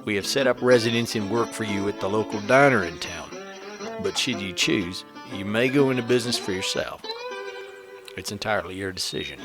We have set up residence and work for you at the local diner in town, but should you choose, you may go into business for yourself. It's entirely your decision.